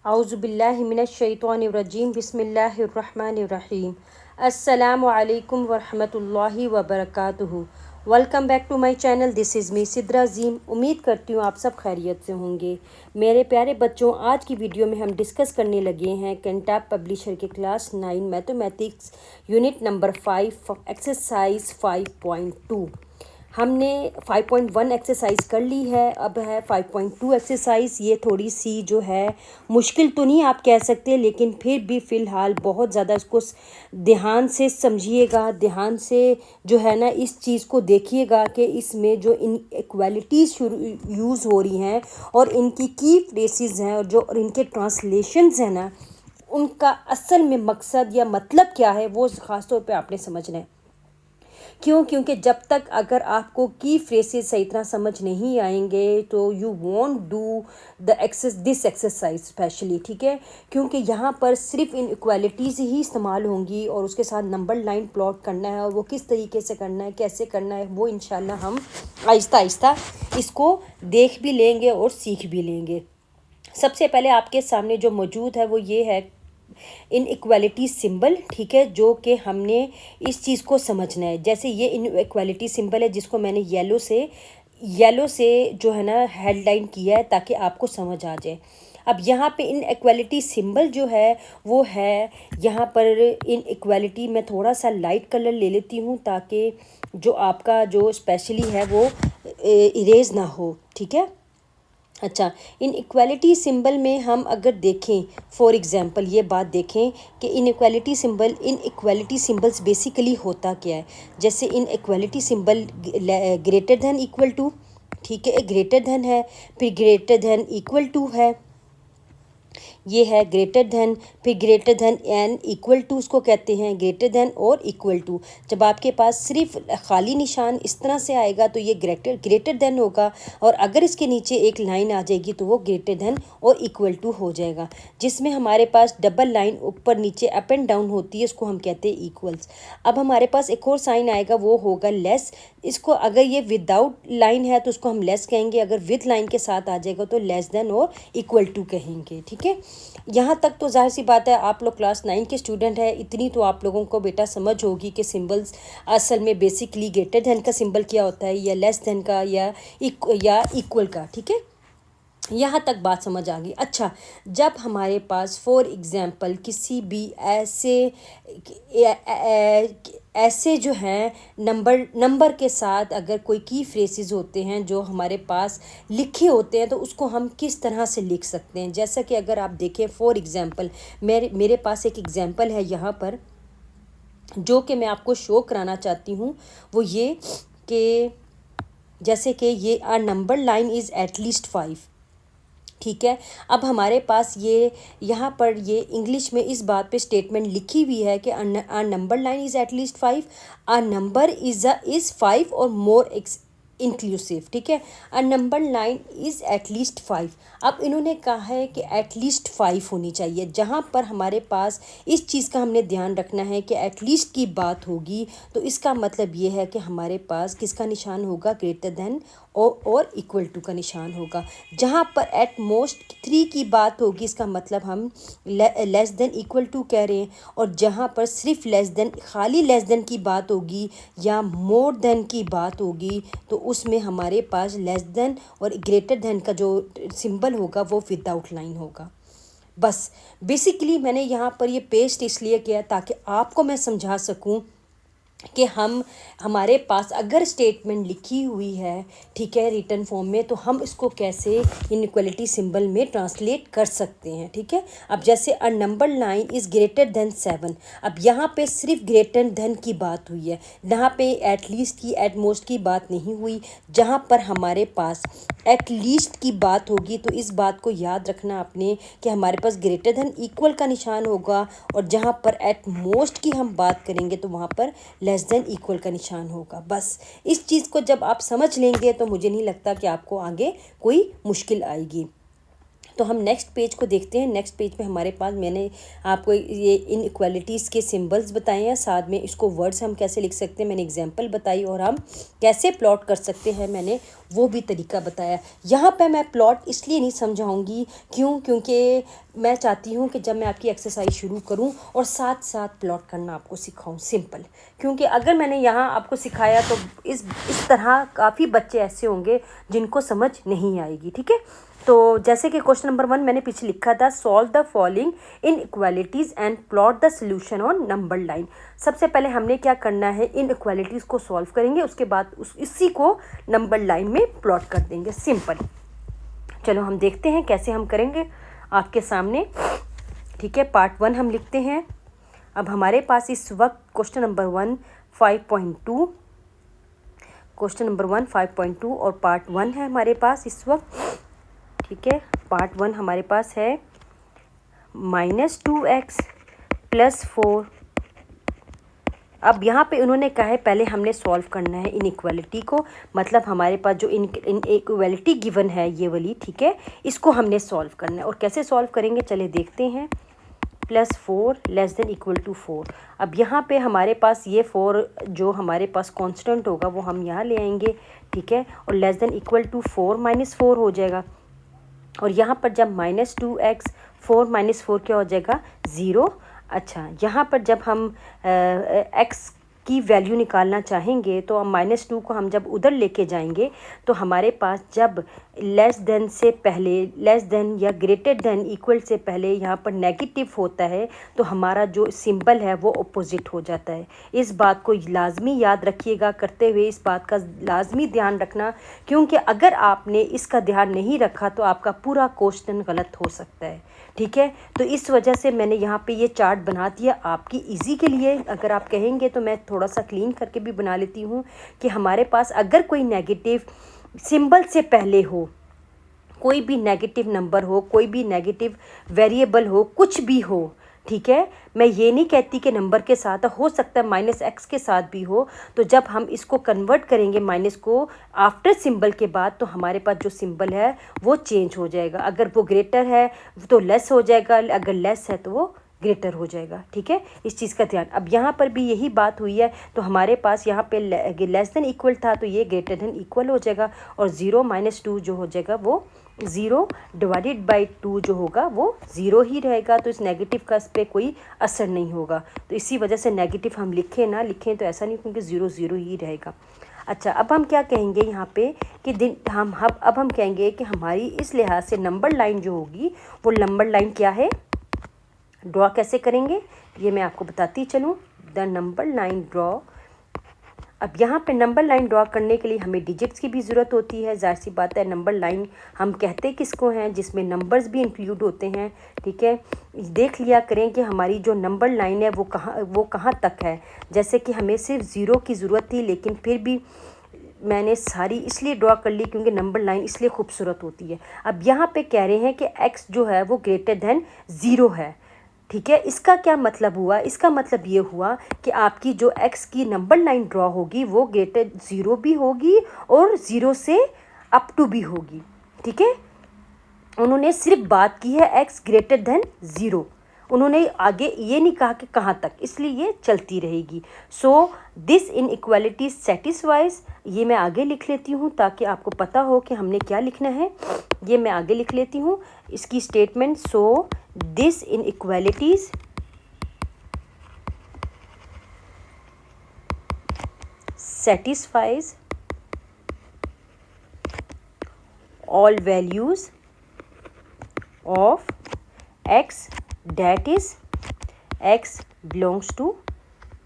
औज़ुबिल्लाहिमिनश्शैतानिर्रजीम बिस्मिल्लाहिर्रहमानिर्रहीम। अस्सलामु अलैकुम वरहमतुल्लाहि वबरकातुहू। Welcome back to my channel. This is me Sidra Zeem. उम्मीद करती हूँ आप सब खैरियत से होंगे। मेरे प्यारे बच्चों, आज की वीडियो में हम डिस्कस करने लगे हैं कैंटाब पब्लिशर के class 9 mathematics unit number 5 exercise 5.2। हमने 5.1 एक्सरसाइज कर ली है, अब है 5.2 एक्सरसाइज। ये थोड़ी सी जो है मुश्किल तो नहीं आप कह सकते, लेकिन फिर भी फ़िलहाल बहुत ज़्यादा इसको ध्यान से समझिएगा, ध्यान से जो है ना इस चीज़ को देखिएगा कि इसमें जो इनइक्वालिटीज़ यूज़ हो रही हैं और इनकी की फ्रेसेस हैं और जो और इनके ट्रांसलेशंस हैं ना, उनका असल में मकसद या मतलब क्या है वो ख़ास तौर पे आपने समझना है। क्योंकि जब तक अगर आपको की फ्रेसेस सही तरह समझ नहीं आएंगे तो you want do this exercise specially, ठीक है। क्योंकि यहाँ पर सिर्फ इन इक्वालिटीज़ ही इस्तेमाल होंगी और उसके साथ नंबर लाइन प्लॉट करना है और वो किस तरीके से करना है, कैसे करना है, वो इंशाल्लाह हम आहिस्ता आहिस्ता इसको देख भी लेंगे और सीख भी लेंगे। सबसे पहले आपके सामने जो मौजूद है वो ये है इन इक्वालिटी सिंबल, ठीक है, जो कि हमने इस चीज़ को समझना है। जैसे ये इन इक्वालिटी सिंबल है जिसको मैंने येलो से जो है ना हेडलाइन किया है ताकि आपको समझ आ जाए। अब यहाँ पे इन इक्वालिटी सिंबल जो है वो है यहाँ पर इन इक्वालिटी में थोड़ा सा लाइट कलर ले लेती हूँ ताकि जो आपका जो स्पेशली है वो इरेज ना हो, ठीक है। अच्छा, इन इक्वालिटी सिंबल में हम अगर देखें, फॉर एग्ज़ाम्पल ये बात देखें कि इन इक्वालिटी सिंबल्स बेसिकली होता क्या है। जैसे inequality symbol greater than equal to, ठीक है, ग्रेटर दैन है, फिर ग्रेटर दैन इक्वल टू है, ये है ग्रेटर दैन, फिर greater than and equal to उसको कहते हैं, ग्रेटर दैन और इक्वल टू। जब आपके पास सिर्फ खाली निशान इस तरह से आएगा तो ये ग्रेटर दैन होगा, और अगर इसके नीचे एक लाइन आ जाएगी तो वो ग्रेटर दैन और इक्वल टू हो जाएगा। जिसमें हमारे पास डबल लाइन ऊपर नीचे अप एंड डाउन होती है, उसको हम कहते हैं इक्वल्स। अब हमारे पास एक और साइन आएगा, वो होगा लेस। इसको अगर ये विदाउट लाइन है तो उसको हम लेस कहेंगे, अगर विद लाइन के साथ आ जाएगा तो लेस देन और इक्वल टू कहेंगे, ठीक है। यहाँ तक तो जाहिर सी बात है आप लोग क्लास 9 के स्टूडेंट हैं, इतनी तो आप लोगों को बेटा समझ होगी कि सिंबल्स असल में बेसिकली ग्रेटर देन का सिंबल क्या होता है, या लेस देन का, या इक्वल का, ठीक है। यहाँ तक बात समझ आ गई। अच्छा, जब हमारे पास फॉर एग्ज़ाम्पल किसी भी ऐसे जो हैं नंबर के साथ अगर कोई की फ्रेसेस होते हैं जो हमारे पास लिखे होते हैं तो उसको हम किस तरह से लिख सकते हैं। जैसा कि अगर आप देखें फॉर एग्ज़ाम्पल मेरे पास एक एग्ज़ाम्पल है यहाँ पर जो कि मैं आपको शो कराना चाहती हूँ। वो ये कि जैसे कि ये आ नंबर लाइन इज़ एटलीस्ट 5, ठीक है। अब हमारे पास ये यहाँ पर ये इंग्लिश में इस बात पे स्टेटमेंट लिखी हुई है कि आ नंबर लाइन इज़ एटलीस्ट 5, आ नंबर इज़ 5 और मोर इंक्लूसिव, ठीक है। अ नंबर लाइन इज़ एटलीस्ट 5। अब इन्होंने कहा है कि एटलीस्ट 5 होनी चाहिए। जहाँ पर हमारे पास इस चीज़ का हमने ध्यान रखना है कि एटलीस्ट की बात होगी तो इसका मतलब ये है कि हमारे पास किसका निशान होगा, ग्रेटर देन और इक्वल टू का निशान होगा। जहाँ पर एट मोस्ट 3 की बात होगी इसका मतलब हम लेस देन इक्वल टू कह रहे हैं, और जहाँ पर सिर्फ खाली लेस देन की बात होगी या मोर देन की बात होगी तो उसमें हमारे पास लेस देन और ग्रेटर देन का जो सिंबल होगा वो विदाउट लाइन होगा। बस बेसिकली मैंने यहाँ पर ये पेस्ट इसलिए किया ताकि आपको मैं समझा सकूँ कि हमारे पास अगर स्टेटमेंट लिखी हुई है, ठीक है, रिटन फॉर्म में, तो हम इसको कैसे इनइक्वालिटी सिंबल में ट्रांसलेट कर सकते हैं, ठीक है। अब जैसे अ number line is greater then 7। अब यहाँ पे सिर्फ ग्रेटर देन की बात हुई है, यहाँ पे एटलीस्ट की एटमोस्ट की बात नहीं हुई। जहाँ पर हमारे पास एटलीस्ट की बात होगी तो इस बात को याद रखना आपने कि हमारे पास ग्रेटर देन इक्वल का निशान होगा, और जहाँ पर एट मोस्ट की हम बात करेंगे तो वहाँ पर लेस देन इक्वल का निशान होगा। बस इस चीज़ को जब आप समझ लेंगे तो मुझे नहीं लगता कि आपको आगे कोई मुश्किल आएगी। तो हम नेक्स्ट पेज को देखते हैं। नेक्स्ट पेज पे हमारे पास मैंने आपको ये इनइक्वालिटीज़ के सिंबल्स बताए हैं, साथ में इसको वर्ड्स हम कैसे लिख सकते हैं मैंने एग्जांपल बताई, और हम कैसे प्लॉट कर सकते हैं मैंने वो भी तरीका बताया। यहाँ पे मैं प्लॉट इसलिए नहीं समझाऊंगी, क्योंकि मैं चाहती हूँ कि जब मैं आपकी एक्सरसाइज शुरू करूँ और साथ साथ प्लॉट करना आपको सिखाऊँ सिंपल। क्योंकि अगर मैंने यहाँ आपको सिखाया तो इस तरह काफ़ी बच्चे ऐसे होंगे जिनको समझ नहीं आएगी। ठीक है, तो जैसे कि क्वेश्चन नंबर 1 मैंने पीछे लिखा था, solve the following inequalities and plot the solution on number line. सबसे पहले हमने क्या करना है, इनइक्वालिटीज़ को सॉल्व करेंगे, उसके बाद इसी को नंबर लाइन में प्लॉट कर देंगे, सिंपल। चलो हम देखते हैं कैसे हम करेंगे आपके सामने। ठीक है, पार्ट 1 हम लिखते हैं। अब हमारे पास इस वक्त क्वेश्चन नंबर 1 5.2, क्वेश्चन नंबर 1 5.2 और पार्ट 1 है हमारे पास इस वक्त। ठीक है, पार्ट 1 हमारे पास है -2x + 4। अब यहाँ पे उन्होंने कहा है पहले हमने सॉल्व करना है इनइक्वालिटी को, मतलब हमारे पास जो इनइक्वालिटी गिवन है ये वाली, ठीक है, इसको हमने सॉल्व करना है। और कैसे सॉल्व करेंगे चले देखते हैं। +4 ≤ 4। अब यहाँ पे हमारे पास ये 4 जो हमारे पास कांस्टेंट होगा वो हम यहाँ ले आएंगे। ठीक है, और <= 4 - 4 हो जाएगा। और यहाँ पर जब -2x 4 - 4 क्या हो जाएगा 0। अच्छा, यहाँ पर जब हम x की वैल्यू निकालना चाहेंगे तो हम -2 को हम जब उधर लेके जाएंगे तो हमारे पास जब लेस देन से पहले, लेस देन या ग्रेटर देन इक्वल से पहले यहाँ पर नेगेटिव होता है तो हमारा जो सिंबल है वो अपोजिट हो जाता है। इस बात को लाजमी याद रखिएगा, करते हुए इस बात का लाजमी ध्यान रखना, क्योंकि अगर आपने इसका ध्यान नहीं रखा तो आपका पूरा क्वेश्चन गलत हो सकता है। ठीक है, तो इस वजह से मैंने यहाँ पे ये चार्ट बना दिया आपकी इजी के लिए। अगर आप कहेंगे तो मैं थोड़ा सा क्लीन करके भी बना लेती हूँ कि हमारे पास अगर कोई नेगेटिव सिंबल से पहले हो, कोई भी नेगेटिव नंबर हो, कोई भी नेगेटिव वेरिएबल हो, कुछ भी हो, ठीक है, मैं ये नहीं कहती कि नंबर के साथ हो सकता है -x के साथ भी हो, तो जब हम इसको कन्वर्ट करेंगे माइनस को आफ्टर सिंबल के बाद तो हमारे पास जो सिंबल है वो चेंज हो जाएगा। अगर वो ग्रेटर है तो लेस हो जाएगा, अगर लेस है तो वो ग्रेटर हो जाएगा। ठीक है, इस चीज़ का ध्यान। अब यहाँ पर भी यही बात हुई है, तो हमारे पास यहाँ पे लेस देन इक्वल था तो ये ग्रेटर देन इक्वल हो जाएगा, और 0 - 2 जो हो जाएगा वो 0 / 2 जो होगा वो 0 ही रहेगा। तो इस नेगेटिव का इस पर कोई असर नहीं होगा। तो इसी वजह से नेगेटिव हम लिखें ना लिखें तो ऐसा नहीं, क्योंकि 0 0 ही रहेगा। अच्छा, अब हम क्या कहेंगे यहाँ पे कि अब हम कहेंगे कि हमारी इस लिहाज से नंबर लाइन जो होगी वो नंबर लाइन क्या है, ड्रॉ कैसे करेंगे ये मैं आपको बताती चलूँ। The number line draw. अब यहाँ पे नंबर लाइन ड्रॉ करने के लिए हमें डिजिट्स की भी ज़रूरत होती है, जाहिर सी बात है। नंबर लाइन हम कहते किसको हैं, जिसमें नंबर्स भी इंक्लूड होते हैं। ठीक है, देख लिया करें कि हमारी जो नंबर लाइन है वो कहाँ तक है। जैसे कि हमें सिर्फ 0 की ज़रूरत थी, लेकिन फिर भी मैंने सारी इसलिए ड्रॉ कर ली क्योंकि नंबर लाइन इसलिए खूबसूरत होती है। अब यहाँ पे कह रहे हैं कि x जो है वो ग्रेटर देन 0 है। ठीक है, इसका क्या मतलब हुआ, इसका मतलब ये हुआ कि आपकी जो x की नंबर लाइन ड्रॉ होगी वो ग्रेटर 0 भी होगी और 0 से अप टू भी होगी। ठीक है, उन्होंने सिर्फ बात की है x ग्रेटर देन 0, उन्होंने आगे ये नहीं कहा कि कहाँ तक, इसलिए ये चलती रहेगी। सो दिस इनइक्वालिटी सेटिस्फाइज, ये मैं आगे लिख लेती हूँ ताकि आपको पता हो कि हमने क्या लिखना है। ये मैं आगे लिख लेती हूँ इसकी statement. So this inequalities satisfies all values of x that is x belongs to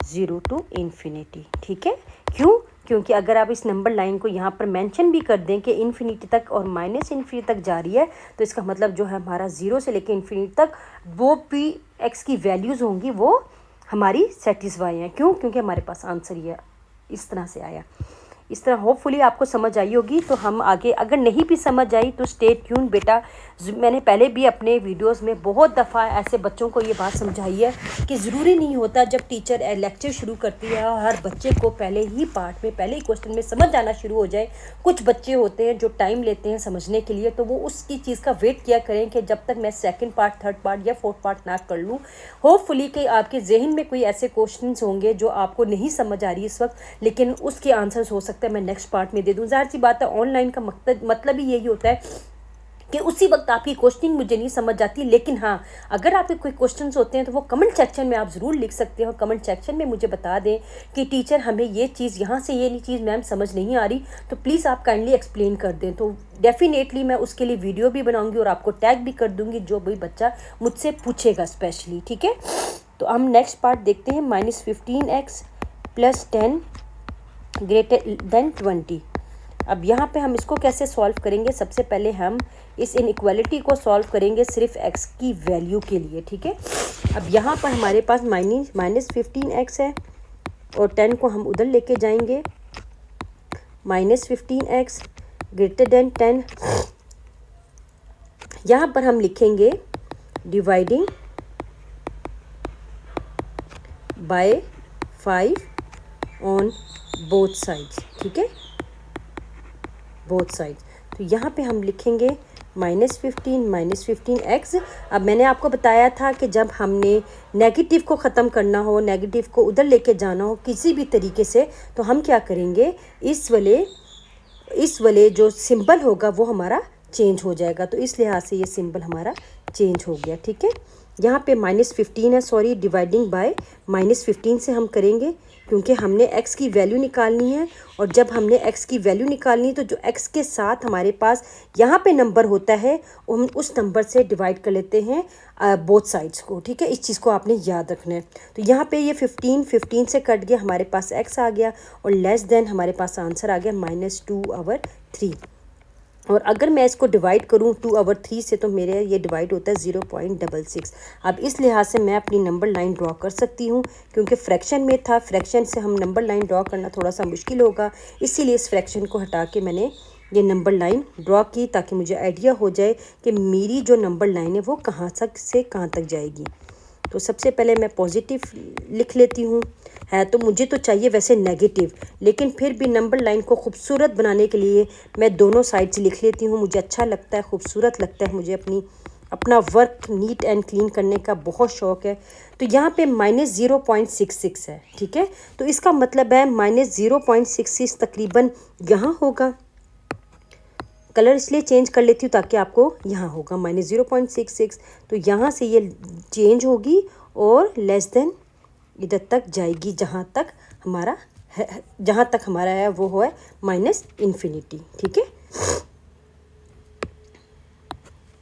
0 to infinity। ठीक है, क्यों, क्योंकि अगर आप इस नंबर लाइन को यहाँ पर मेंशन भी कर दें कि इन्फिनिटी तक और -इन्फिनिटी तक जा रही है, तो इसका मतलब जो है हमारा 0 से लेकर इन्फिनिटी तक वो भी x की वैल्यूज़ होंगी वो हमारी सेटिस्फाई हैं। क्यों, क्योंकि हमारे पास आंसर ये इस तरह से आया। इस तरह होपफुली आपको समझ आई होगी। तो हम आगे, अगर नहीं भी समझ आई तो स्टे ट्यून बेटा। मैंने पहले भी अपने वीडियोस में बहुत दफ़ा ऐसे बच्चों को ये बात समझाई है कि ज़रूरी नहीं होता जब टीचर लेक्चर शुरू करती है हर बच्चे को पहले ही पार्ट में, पहले ही क्वेश्चन में समझ आना शुरू हो जाए। कुछ बच्चे होते हैं जो टाइम लेते हैं समझने के लिए, तो वो उसकी चीज़ का वेट किया करें कि जब तक मैं सेकंड पार्ट, थर्ड पार्ट या फोर्थ पार्ट ना कर लूँ। होपफुली कि आपके जहन में कोई ऐसे क्वेश्चन होंगे जो आपको नहीं समझ आ रही इस वक्त, लेकिन उसके आंसर्स हो सकता है मैं नेक्स्ट पार्ट में दे दूँ। ज़ाहिर सी बात है, ऑनलाइन का मतलब ही यही होता है कि उसी वक्त आपकी क्वेश्चनिंग मुझे नहीं समझ आती। लेकिन हाँ, अगर आपके कोई क्वेश्चंस होते हैं तो वो कमेंट सेक्शन में आप ज़रूर लिख सकते हो। कमेंट सेक्शन में मुझे बता दें कि टीचर हमें ये चीज़ यहाँ से ये चीज़ मैम समझ नहीं आ रही, तो प्लीज़ आप काइंडली एक्सप्लेन कर दें। तो डेफिनेटली मैं उसके लिए वीडियो भी बनाऊँगी और आपको टैग भी कर दूँगी जो भी बच्चा मुझसे पूछेगा स्पेशली, ठीक है। तो हम नेक्स्ट पार्ट देखते हैं। -15x + 10 > 20। अब यहाँ पे हम इसको कैसे सॉल्व करेंगे? सबसे पहले हम इस इनइक्वालिटी को सॉल्व करेंगे सिर्फ x की वैल्यू के लिए, ठीक है। अब यहाँ पर हमारे पास -15x है और 10 को हम उधर लेके जाएंगे। -15x > 10। यहाँ पर हम लिखेंगे dividing by 5 on both sides, ठीक है, बोथ साइड्स। तो यहाँ पे हम लिखेंगे -15x। अब मैंने आपको बताया था कि जब हमने नेगेटिव को ख़त्म करना हो, नेगेटिव को उधर लेके जाना हो किसी भी तरीके से, तो हम क्या करेंगे, इस वाले जो सिंबल होगा वो हमारा चेंज हो जाएगा। तो इस लिहाज से ये सिंबल हमारा चेंज हो गया, ठीक है। यहाँ पे -15 है, सॉरी, डिवाइडिंग बाय -15 से हम करेंगे क्योंकि हमने x की वैल्यू निकालनी है। और जब हमने x की वैल्यू निकालनी है तो जो x के साथ हमारे पास यहाँ पे नंबर होता है हम उस नंबर से डिवाइड कर लेते हैं बोथ साइड्स को, ठीक है। इस चीज़ को आपने याद रखना है। तो यहाँ पे ये 15 से कट गया, हमारे पास x आ गया और लेस देन हमारे पास आंसर आ गया -2/3। और अगर मैं इसको डिवाइड करूँ 2/3 से तो मेरे ये डिवाइड होता है 0.66। अब इस लिहाज से मैं अपनी नंबर लाइन ड्रॉ कर सकती हूँ क्योंकि फ्रैक्शन में था, फ्रैक्शन से हम नंबर लाइन ड्रॉ करना थोड़ा सा मुश्किल होगा, इसीलिए इस फ्रैक्शन को हटा के मैंने ये नंबर लाइन ड्रॉ की ताकि मुझे आइडिया हो जाए कि मेरी जो नंबर लाइन है वो कहाँ तक से कहाँ तक जाएगी। तो सबसे पहले मैं पॉजिटिव लिख लेती हूँ, है तो मुझे तो चाहिए वैसे नेगेटिव, लेकिन फिर भी नंबर लाइन को खूबसूरत बनाने के लिए मैं दोनों साइड से लिख लेती हूँ। मुझे अच्छा लगता है, खूबसूरत लगता है, मुझे अपना वर्क नीट एंड क्लीन करने का बहुत शौक़ है। तो यहाँ पे -0.66 है, ठीक है। तो इसका मतलब है -0.66 तकरीबन यहाँ होगा। कलर इसलिए चेंज कर लेती हूँ ताकि आपको यहाँ होगा -0.66। तो यहाँ से ये चेंज होगी और लेस देन इधर तक जाएगी जहाँ तक हमारा है वो है -इन्फिनिटी, ठीक है।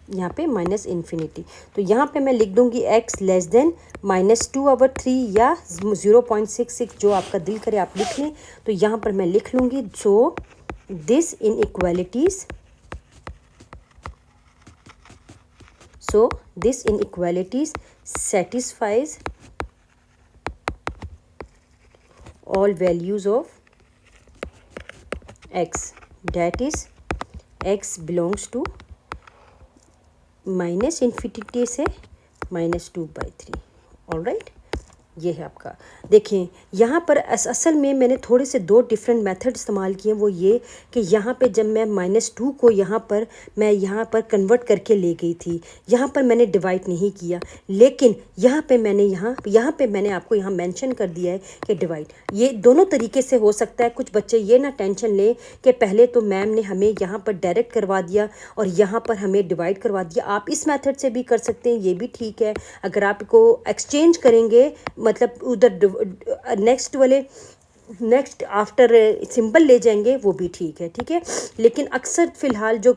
यहाँ पे -इन्फिनिटी। तो यहाँ पे मैं लिख दूँगी x लेस देन -2/3 या 0.66, जो आपका दिल करे आप लिख लें। तो यहाँ पर मैं लिख लूँगी सो this inequalities satisfies all values of x, that is x belongs to -infinity से -2/3। ऑलराइट, ये है आपका। देखें यहाँ पर असल में मैंने थोड़े से दो डिफरेंट मेथड इस्तेमाल किए हैं। वो ये कि यहाँ पे जब मैं -2 को यहाँ पर कन्वर्ट करके ले गई थी, यहाँ पर मैंने डिवाइड नहीं किया, लेकिन यहाँ पे मैंने आपको यहाँ मेंशन कर दिया है कि डिवाइड ये दोनों तरीके से हो सकता है। कुछ बच्चे ये ना टेंशन लें कि पहले तो मैम ने हमें यहाँ पर डायरेक्ट करवा दिया और यहाँ पर हमें डिवाइड करवा दिया। आप इस मेथड से भी कर सकते हैं, ये भी ठीक है। अगर आप को एक्सचेंज करेंगे, मतलब उधर नेक्स्ट आफ्टर सिंबल ले जाएंगे, वो भी ठीक है, ठीक है। लेकिन अक्सर फ़िलहाल जो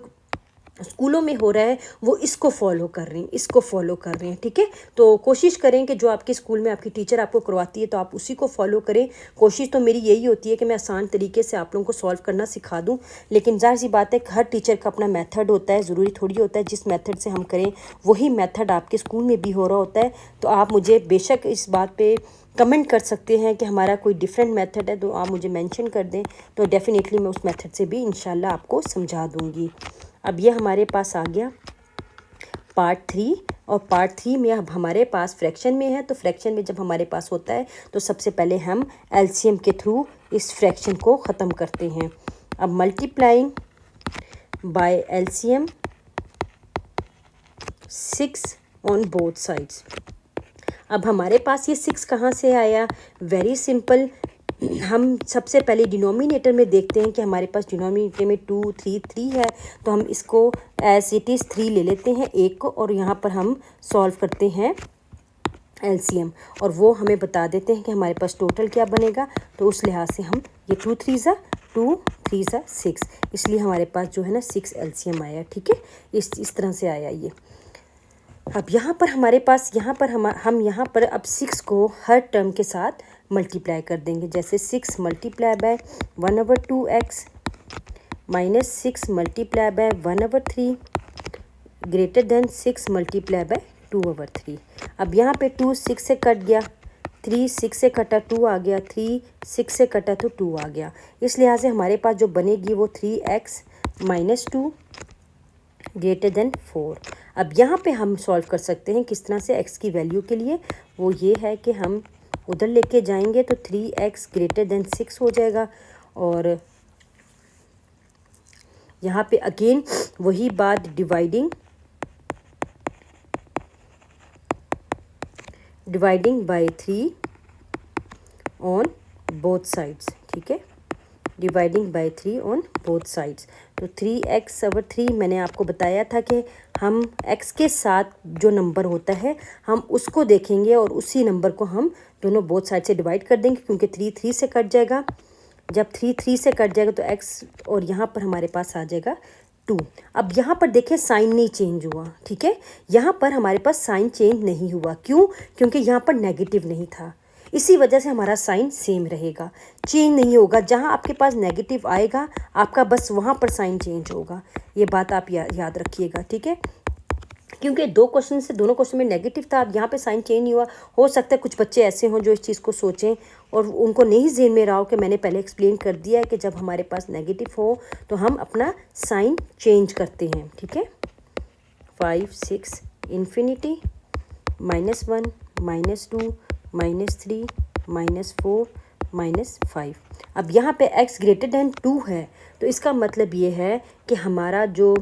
स्कूलों में हो रहा है वो इसको फॉलो कर रहे हैं, इसको फॉलो कर रहे हैं। ठीक है, तो कोशिश करें कि जो आपके स्कूल में आपकी टीचर आपको करवाती है तो आप उसी को फॉलो करें। कोशिश तो मेरी यही होती है कि मैं आसान तरीके से आप लोगों को सॉल्व करना सिखा दूं, लेकिन ज़ाहिर सी बात है कि हर टीचर का अपना मेथड होता है। ज़रूरी थोड़ी होता है जिस मेथड से हम करें वही मेथड आपके स्कूल में भी हो रहा होता है। तो आप मुझे बेशक इस बात पर कमेंट कर सकते हैं कि हमारा कोई डिफरेंट मेथड है, तो आप मुझे मेंशन कर दें, तो डेफ़िनेटली मैं उस मेथड से भी इंशाल्लाह आपको समझा दूंगी। अब ये हमारे पास आ गया पार्ट 3, और पार्ट 3 में अब हमारे पास फ्रैक्शन में है। तो फ्रैक्शन में जब हमारे पास होता है तो सबसे पहले हम एलसीएम के थ्रू इस फ्रैक्शन को ख़त्म करते हैं। अब multiplying by LCM 6 on both sides. अब हमारे पास ये 6 कहाँ से आया? वेरी सिंपल, हम सबसे पहले डिनोमिनेटर में देखते हैं कि हमारे पास डिनोमिनेटर में 2 3 3 है, तो हम इसको एज इट इज़ 3 ले लेते हैं एक को, और यहाँ पर हम सॉल्व करते हैं एलसीएम, और वो हमें बता देते हैं कि हमारे पास टोटल क्या बनेगा। तो उस लिहाज से हम ये 2 3 ज़ा 2 3 ज़ा 6, इसलिए हमारे पास जो है ना 6 एलसीएम आया। ठीक है, इस तरह से आया ये। अब यहाँ पर हमारे पास हम यहाँ पर अब 6 को हर टर्म के साथ मल्टीप्लाई कर देंगे। जैसे 6 multiply by 1/2x minus 6 multiply by 1/3 greater than 6 multiply by 2/3। अब यहाँ पे 2 6 से कट गया, 3 6 से कटा 2 आ गया, 3 6 से कटा तो 2 आ गया। इस लिहाज से हमारे पास जो बनेगी वो 3x माइनस 2 ग्रेटर देन 4। अब यहाँ पे हम सॉल्व कर सकते हैं किस तरह से x की वैल्यू के लिए। वो ये है कि हम उधर लेके जाएंगे तो 3x ग्रेटर देन 6 हो जाएगा, और यहाँ पे अगेन वही बात, dividing by 3 on both sides. ठीक है, dividing by 3 on both sides. तो 3x/3 मैंने आपको बताया था कि हम x के साथ जो नंबर होता है हम उसको देखेंगे और उसी नंबर को हम दोनों बोथ साइड से डिवाइड कर देंगे, क्योंकि 3 3 से कट जाएगा। जब 3 3 से कट जाएगा तो x, और यहाँ पर हमारे पास आ जाएगा 2। अब यहाँ पर देखिए साइन नहीं चेंज हुआ। ठीक है, यहाँ पर हमारे पास साइन चेंज नहीं हुआ। क्यों? क्योंकि यहाँ पर नेगेटिव नहीं था, इसी वजह से हमारा साइन सेम रहेगा, चेंज नहीं होगा। जहाँ आपके पास नेगेटिव आएगा आपका बस वहाँ पर साइन चेंज होगा। ये बात आप याद रखिएगा। ठीक है, क्योंकि दोनों क्वेश्चन में नेगेटिव था, अब यहाँ पे साइन चेंज नहीं हुआ। हो सकता है कुछ बच्चे ऐसे हों जो इस चीज़ को सोचें और उनको नहीं ज़हन में रहा हो कि मैंने पहले एक्सप्लेन कर दिया है कि जब हमारे पास नेगेटिव हो तो हम अपना साइन चेंज करते हैं। ठीक है, 5 6 इन्फिनिटी -1 -2 -3 -4 -5। अब यहाँ पे x ग्रेटर देन 2 है, तो इसका मतलब ये है कि हमारा जो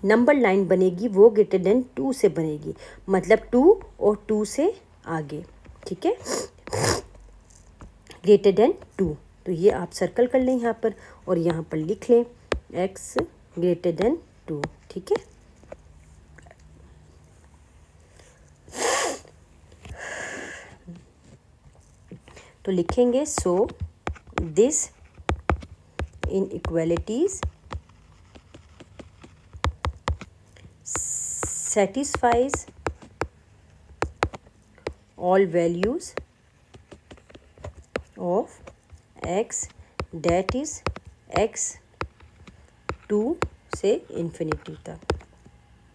नंबर लाइन बनेगी वो ग्रेटर देन 2 से बनेगी, मतलब 2 और 2 से आगे। ठीक है, ग्रेटर देन 2, तो ये आप सर्कल कर लें यहाँ पर और यहाँ पर लिख लें x ग्रेटर देन 2। ठीक है, तो लिखेंगे सो this inequalities satisfies all values of x that is x 2 से इन्फिनिटी तक।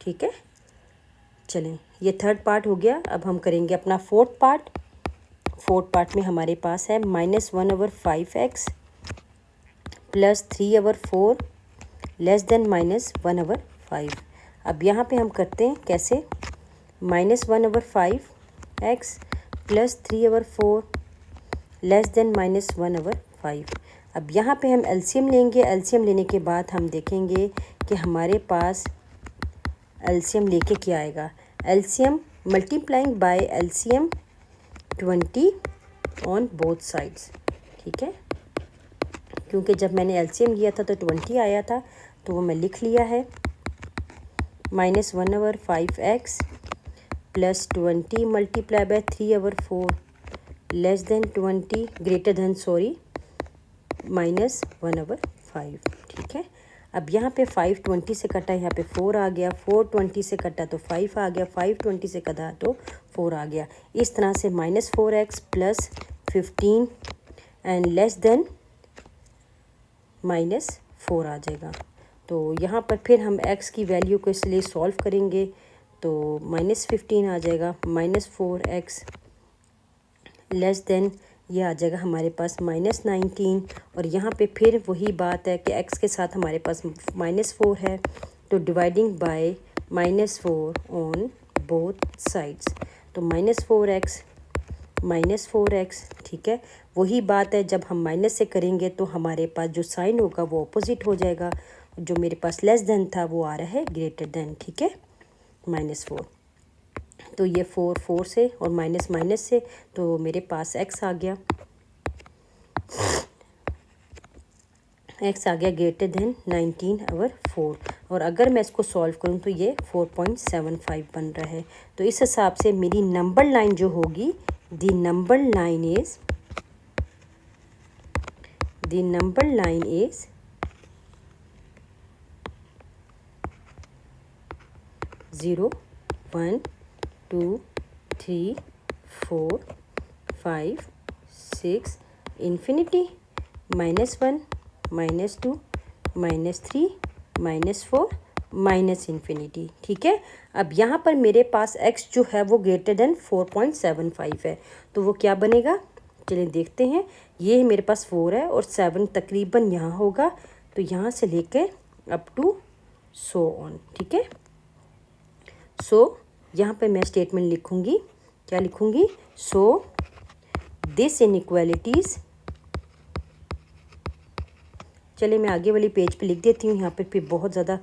ठीक है, चलें ये थर्ड पार्ट हो गया। अब हम करेंगे अपना फोर्थ पार्ट में हमारे पास है -1/5x प्लस 3/4 लेस देन -1/5। अब यहाँ पे हम करते हैं कैसे, -1/5x प्लस 3/4 लेस देन -1/5। अब यहाँ पे हम एलसीएम लेंगे। एलसीएम लेने के बाद हम देखेंगे कि हमारे पास एलसीएम लेके क्या आएगा। LCM multiplying by LCM 20 on both sides. ठीक है, क्योंकि जब मैंने एलसीएम लिया था तो 20 आया था, तो वो मैं लिख लिया है। -1/5x plus 20 multiply by 3/4 less than 20 greater than -1/5। ठीक है, अब यहाँ पे 5 20 से कटा, यहाँ पे 4 आ गया, 4 20 से कटा तो 5 आ गया, 5 20 से कटा तो 4 आ गया। इस तरह से -4x plus 15 and less than -4 आ जाएगा। तो यहाँ पर फिर हम x की वैल्यू को इसलिए सॉल्व करेंगे तो -15 आ जाएगा, -4x लेस देन ये आ जाएगा हमारे पास -19। और यहाँ पे फिर वही बात है कि x के साथ हमारे पास -4 है, तो dividing by -4 on both sides, तो -4x, ठीक है। वही बात है, जब हम माइनस से करेंगे तो हमारे पास जो साइन होगा वो अपोजिट हो जाएगा। जो मेरे पास लेस देन था वो आ रहा है ग्रेटर देन, ठीक है, -4। तो ये 4 से और माइनस से, तो मेरे पास x आ गया, ग्रेटर देन 19/4। और अगर मैं इसको सॉल्व करूँ तो ये 4.75 बन रहा है। तो इस हिसाब से मेरी नंबर लाइन जो होगी, the number line is 0 1 2 3 4 5 6 infinity, -1 -2 -3 -4 -infinity, ठीक है। अब यहाँ पर मेरे पास x जो है वो ग्रेटर देन 4.75 है, तो वो क्या बनेगा, चलिए देखते हैं। ये मेरे पास 4 है और 7 तकरीबन यहाँ होगा, तो यहाँ से लेकर अप टू सो ऑन, ठीक है। सो यहाँ पे मैं स्टेटमेंट लिखूँगी, क्या लिखूँगी, सो दिस इनइक्वालिटीज़, चलिए मैं आगे वाली पेज पे लिख देती हूँ, यहाँ पे फिर बहुत ज़्यादा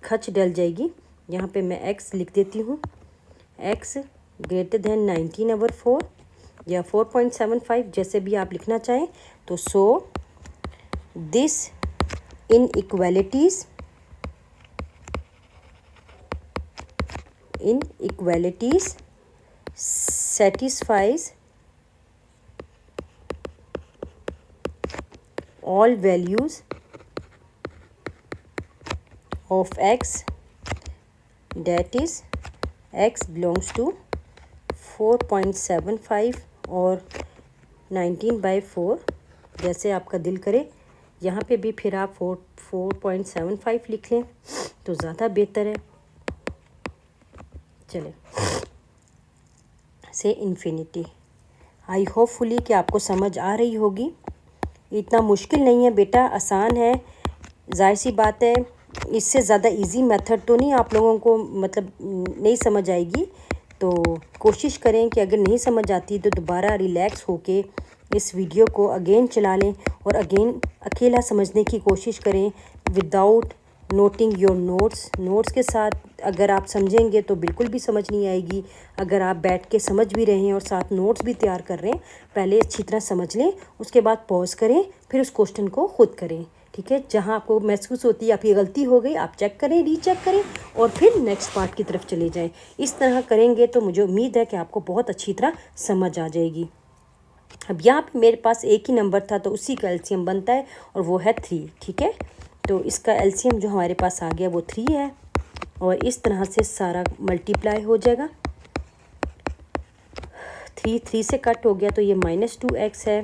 खच डल जाएगी। यहाँ पे मैं x लिख देती हूँ, x ग्रेटर देन 19/4 या 4.75, जैसे भी आप लिखना चाहें। तो सो this inequalities satisfies all values of x, that is x belongs to 4.75 और 19/4, जैसे आपका दिल करे। यहाँ पे भी फिर आप 4.75 लिख लें तो ज़्यादा बेहतर है। चले से इन्फिनिटी। आई होपफुली कि आपको समझ आ रही होगी। इतना मुश्किल नहीं है बेटा, आसान है। जाहिर सी बात है, इससे ज़्यादा इजी मेथड तो नहीं आप लोगों को मतलब नहीं समझ आएगी। तो कोशिश करें कि अगर नहीं समझ आती तो दोबारा रिलैक्स होके इस वीडियो को अगेन चला लें और अगेन अकेला समझने की कोशिश करें विदाउट नोटिंग योर नोट्स के साथ। अगर आप समझेंगे तो बिल्कुल भी समझ नहीं आएगी। अगर आप बैठ के समझ भी रहे हैं और साथ नोट्स भी तैयार कर रहे हैं, पहले अच्छी तरह समझ लें, उसके बाद पॉज करें, फिर उस क्वेश्चन को खुद करें, ठीक है। जहां आपको महसूस होती है आपकी गलती हो गई, आप चेक करें, रीचेक करें और फिर नेक्स्ट पार्ट की तरफ चले जाएं। इस तरह करेंगे तो मुझे उम्मीद है कि आपको बहुत अच्छी तरह समझ आ जाएगी। अब यहाँ पे मेरे पास एक ही नंबर था तो उसी का एलसीएम बनता है और वो है 3, ठीक है। तो इसका एलसीएम जो हमारे पास आ गया वो 3 है और इस तरह से सारा मल्टीप्लाई हो जाएगा। 3 से कट हो गया तो ये -2x है,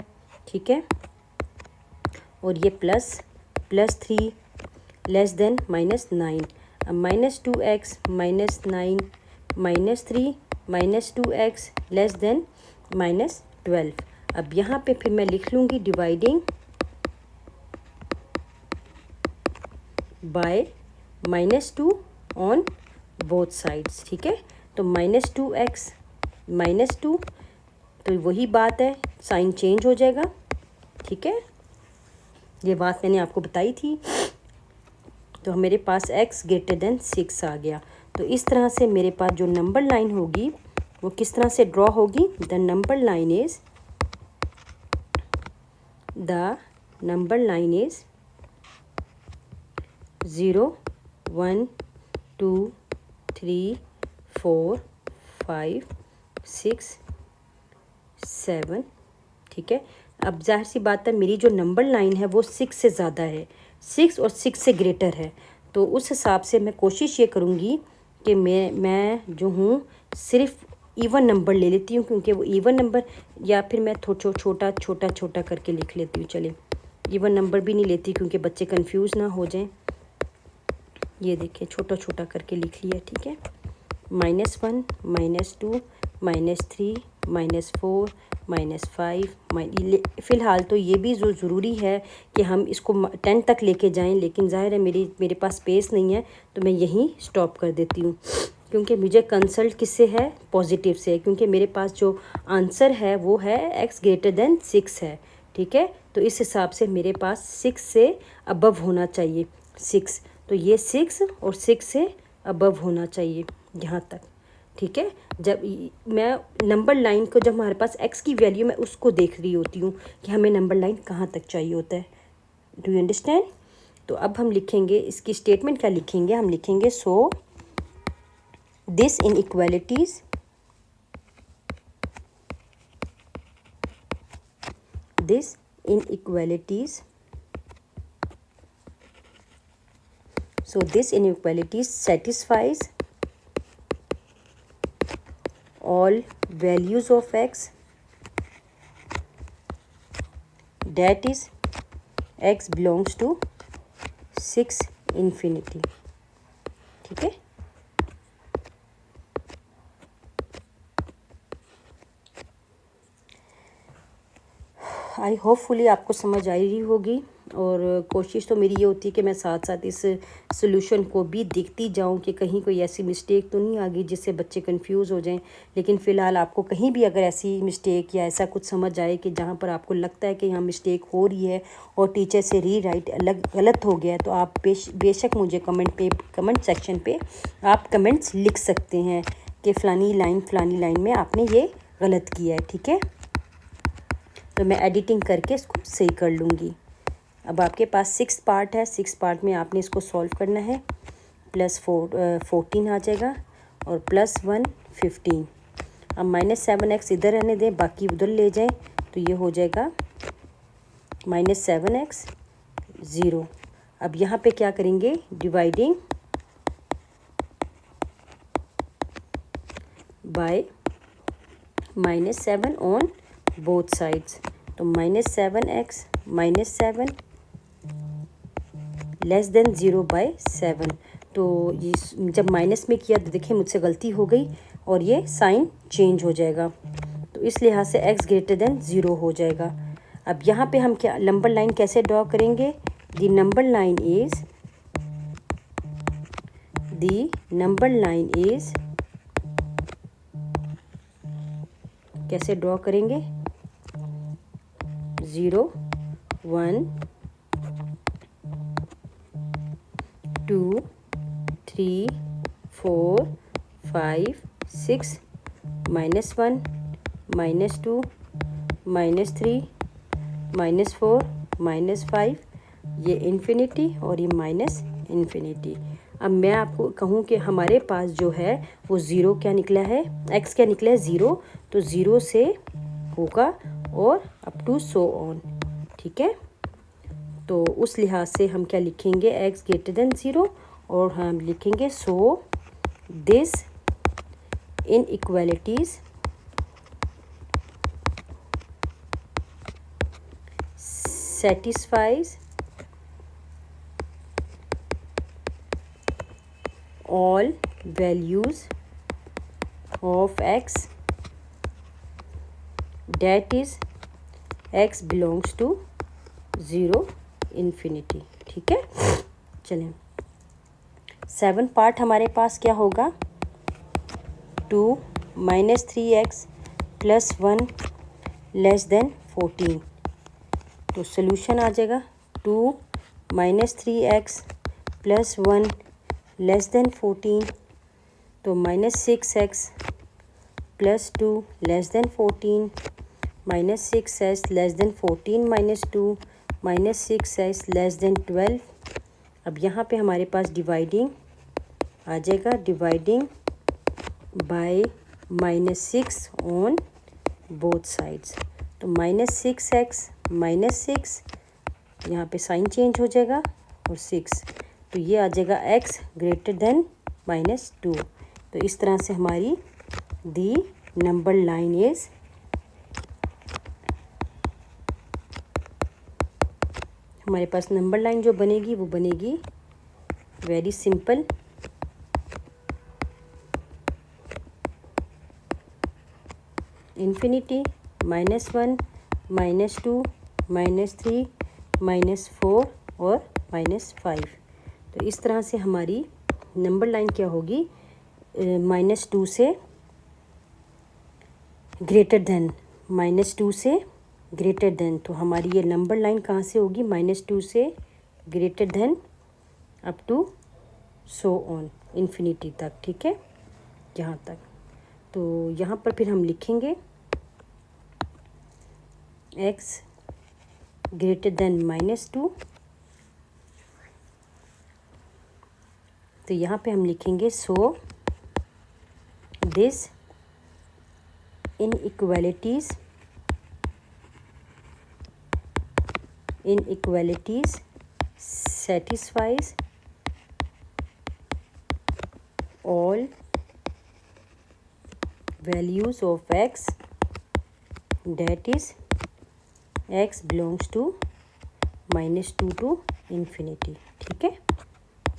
ठीक है। और ये प्लस 3 लेस देन -9। अब -2x -9 -3 -2x लेस देन -12। अब यहाँ पे फिर मैं लिख लूँगी dividing by -2 on both sides, ठीक है। तो -2x -2, तो वही बात है, साइन चेंज हो जाएगा, ठीक है। ये बात मैंने आपको बताई थी। तो मेरे पास x ग्रेटर देन 6 आ गया। तो इस तरह से मेरे पास जो नंबर लाइन होगी वो किस तरह से ड्रॉ होगी, द नंबर लाइन इज़ 0 1 2 3 4 5 6 7, ठीक है। अब जाहिर सी बात है मेरी जो नंबर लाइन है वो 6 से ज़्यादा है, 6 और 6 से ग्रेटर है। तो उस हिसाब से मैं कोशिश ये करूँगी कि मैं जो हूँ सिर्फ इवन नंबर ले लेती हूँ, क्योंकि वो इवन नंबर, या फिर मैं छोटा छोटा करके लिख लेती हूँ। चलिए, इवन नंबर भी नहीं लेती क्योंकि बच्चे कंफ्यूज ना हो जाएं। ये देखिए छोटा छोटा करके लिख लिया, ठीक है। -1, -2, -3, -4, -5 फ़िलहाल तो ये भी जो ज़रूरी है कि हम इसको 10 तक लेके जाएं, लेकिन ज़ाहिर है मेरे पास स्पेस नहीं है, तो मैं यहीं स्टॉप कर देती हूँ, क्योंकि मुझे कंसल्ट किससे है, पॉजिटिव से, क्योंकि मेरे पास जो आंसर है वो है x ग्रेटर देन 6 है, ठीक है। तो इस हिसाब से मेरे पास 6 से अबव होना चाहिए, 6, तो ये 6 और 6 से अबव होना चाहिए यहाँ तक, ठीक है। जब मैं नंबर लाइन को, जब हमारे पास x की वैल्यू, मैं उसको देख रही होती हूँ कि हमें नंबर लाइन कहाँ तक चाहिए होता है। Do you understand? तो अब हम लिखेंगे, इसकी स्टेटमेंट क्या लिखेंगे, हम लिखेंगे सो this inequalities so this inequalities satisfies all values of x, that is x belongs to 6 infinity, ठीक है। आई होपफुली आपको समझ आ रही होगी, और कोशिश तो मेरी ये होती है कि मैं साथ साथ इस सोल्यूशन को भी देखती जाऊं कि कहीं कोई ऐसी मिस्टेक तो नहीं आ गई जिससे बच्चे कंफ्यूज हो जाएं। लेकिन फ़िलहाल आपको कहीं भी अगर ऐसी मिस्टेक या ऐसा कुछ समझ आए कि जहां पर आपको लगता है कि यहाँ मिस्टेक हो रही है और टीचर से रीराइट अलग गलत हो गया है, तो आप बेशक मुझे कमेंट सेक्शन पर आप कमेंट्स लिख सकते हैं कि फ़लानी लाइन में आपने ये गलत किया है, ठीक है। तो मैं एडिटिंग करके इसको सही कर लूँगी। अब आपके पास 6 पार्ट है, 6 पार्ट में आपने इसको सॉल्व करना है। +14 आ जाएगा और +1 15। अब -7x इधर रहने दें, बाकी उधर ले जाएं, तो ये हो जाएगा -7x 0। अब यहाँ पे क्या करेंगे, dividing by -7 on both sides, तो -7x -7 लेस देन 0 बाय 7। तो ये जब माइनस में किया तो देखिए मुझसे गलती हो गई और ये साइन चेंज हो जाएगा, तो इस लिहाज से x ग्रेटर देन 0 हो जाएगा। अब यहाँ पे हम क्या नंबर लाइन कैसे ड्रॉ करेंगे, द नंबर लाइन इज कैसे ड्रॉ करेंगे, 0 1 2 3 4 5 6 -1 -2 -3 -4 -5, ये इन्फिनिटी और ये -इन्फिनिटी। अब मैं आपको कहूँ कि हमारे पास जो है वो 0 क्या निकला है, x क्या निकला है 0, तो 0 से होगा और अप टू सो ऑन, ठीक है। तो उस लिहाज से हम क्या लिखेंगे, x ग्रेटर देन 0, और हम लिखेंगे सो this inequalities satisfies all values of x, that is x belongs to 0 infinity, ठीक है। चलें, 7 पार्ट हमारे पास क्या होगा, 2 -3x + 1 लेस देन 14, तो सोल्यूशन आ जाएगा 2 -3x + 1 लेस देन 14, तो -6x + 2 less then 14, -6x less than 14 -2 -6x less than 12। अब यहाँ पे हमारे पास डिवाइडिंग आ जाएगा, dividing by -6 on both sides, तो -6x -6, यहाँ पे साइन चेंज हो जाएगा और 6। तो ये आ जाएगा x ग्रेटर देन -2। तो इस तरह से हमारी दी नंबर लाइन इज़ हमारे पास नंबर लाइन जो बनेगी वो बनेगी वेरी सिंपल, इन्फिनिटी, -1, -2, -3, -4 और -5। तो इस तरह से हमारी नंबर लाइन क्या होगी, -2 से ग्रेटर देन, -2 से ग्रेटर देन। तो हमारी ये नंबर लाइन कहाँ से होगी, -2 से greater than up to so on infinity तक, ठीक है, यहाँ तक। तो यहाँ पर फिर हम लिखेंगे x ग्रेटर देन -2। तो यहाँ पे हम लिखेंगे सो this inequalities satisfies all values of x, that is x belongs to -2 to infinity, ठीक है।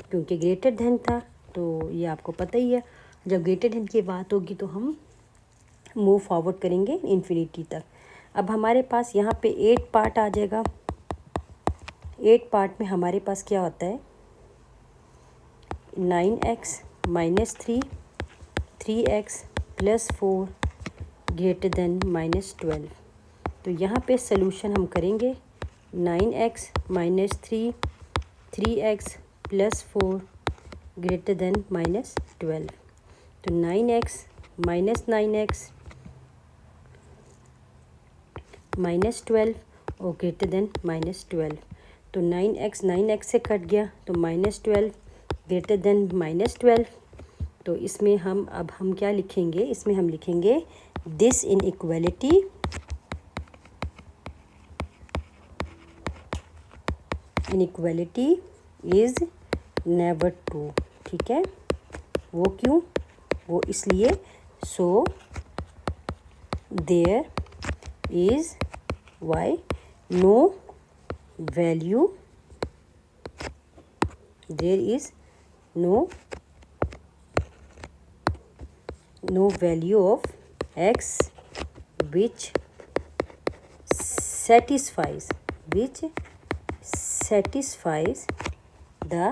क्योंकि ग्रेटर देन था तो ये आपको पता ही है, जब ग्रेटर देन की बात होगी तो हम मूव फॉरवर्ड करेंगे इन्फिनिटी तक। अब हमारे पास यहाँ पे 8 पार्ट आ जाएगा। 8 पार्ट में हमारे पास क्या होता है, 9x -3, 3x +4 ग्रेटर देन -12। तो यहाँ पे सलूशन हम करेंगे 9x -3, 3x +4 ग्रेटर देन -12। तो 9x -9x -12 और ग्रेटर देन -12। तो 9x से कट गया तो -12 ग्रेटर देन -12। तो इसमें हम क्या लिखेंगे, इसमें हम लिखेंगे this inequality is never true, ठीक है। वो क्यों, वो इसलिए so there is why no value, there is no value of x which satisfies the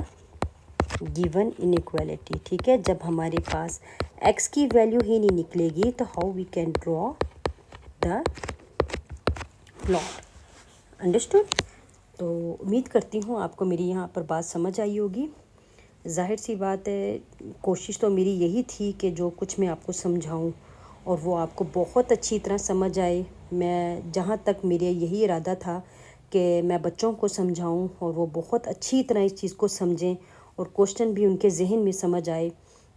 given inequality, ठीक है। जब हमारे पास x की वैल्यू ही नहीं निकलेगी तो how we can draw the plot, understood. तो उम्मीद करती हूँ आपको मेरी यहाँ पर बात समझ आई होगी। ज़ाहिर सी बात है, कोशिश तो मेरी यही थी कि जो कुछ मैं आपको समझाऊं और वो आपको बहुत अच्छी तरह समझ आए। मैं जहाँ तक मेरे यही इरादा था कि मैं बच्चों को समझाऊं और वो बहुत अच्छी तरह इस चीज़ को समझें और क्वेश्चन भी उनके जहन में समझ आए,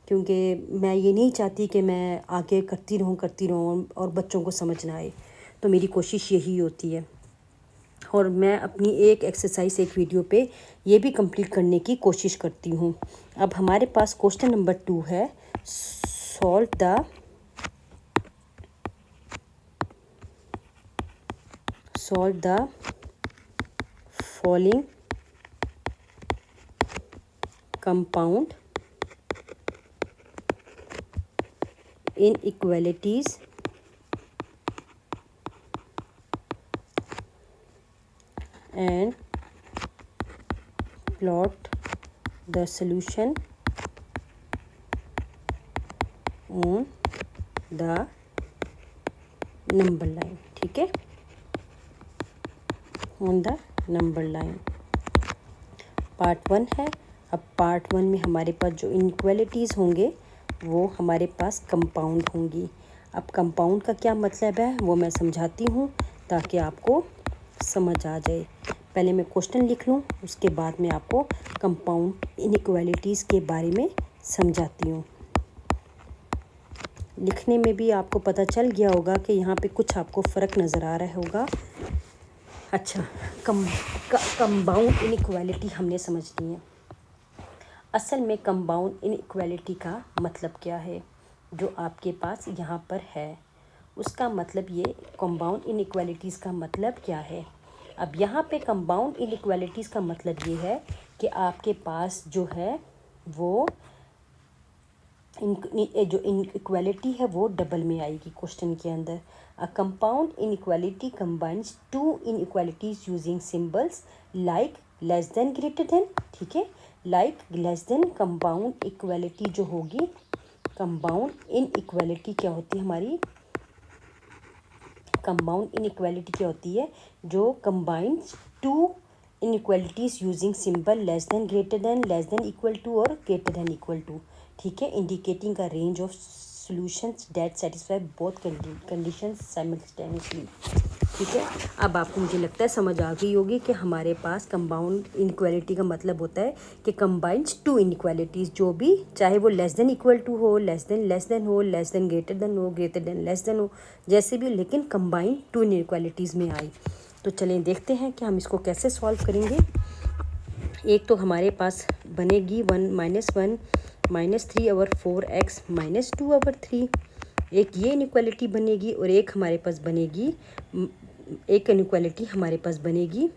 क्योंकि मैं ये नहीं चाहती कि मैं आगे करती रहूं और बच्चों को समझ ना आए। तो मेरी कोशिश यही होती है और मैं अपनी एक एक्सरसाइज एक वीडियो पे ये भी कंप्लीट करने की कोशिश करती हूँ। अब हमारे पास क्वेश्चन नंबर 2 है, solve the following compound inequalities and plot the solution on the number line, ठीक है, on the number line। Part 1 है। अब पार्ट 1 में हमारे पास जो इनइक्वालिटीज़ होंगे वो हमारे पास कंपाउंड होंगी। अब कंपाउंड का क्या मतलब है वो मैं समझाती हूँ ताकि आपको समझ आ जाए। पहले मैं क्वेश्चन लिख लूँ, उसके बाद मैं आपको कंपाउंड इनइक्वालिटीज़ के बारे में समझाती हूँ। लिखने में भी आपको पता चल गया होगा कि यहाँ पे कुछ आपको फ़र्क नज़र आ रहा होगा। अच्छा, कंपाउंड इनइक्वालिटी हमने समझनी है। असल में कंपाउंड इनइक्वालिटी का मतलब क्या है, जो आपके पास यहाँ पर है उसका मतलब ये कंपाउंड इनइक्वालिटीज़ का मतलब क्या है। अब यहाँ पे कंपाउंड इनइक्वालिटीज़ का मतलब ये है कि आपके पास जो है वो जो इनइक्वालिटी है वो डबल में आएगी क्वेश्चन के अंदर। A compound inequality combines two inequalities using symbols like less than greater than, ठीक है, like less than. Compound equality जो होगी, कंपाउंड इनइक्वालिटी क्या होती है हमारी, कंपाउंड इनइक्वालिटी क्या होती है, जो combines two inequalities using symbol less than greater than, less than equal to और ग्रेटर देन इक्वल टू, ठीक है, indicating a range of solutions that satisfy both conditions simultaneously, ठीक है। अब आपको मुझे लगता है समझ आ गई होगी कि हमारे पास कंपाउंड इनइक्वालिटी का मतलब होता है कि कंबाइंस टू इनइक्वालिटीज़, जो भी चाहे वो लेस देन इक्वल टू हो, लेस देन हो, लेस देन ग्रेटर देन हो, ग्रेटर देन लेस देन हो, जैसे भी, लेकिन कंबाइंड टू इनइक्वालिटीज़ में आई। तो चलें देखते हैं कि हम इसको कैसे सॉल्व करेंगे। एक तो हमारे पास बनेगी 1 - 3 ओवर 4x - 2 ओवर 3, एक ये इनइक्वालिटी बनेगी, और एक हमारे पास बनेगी, एक इनइक्वालिटी हमारे पास बनेगी,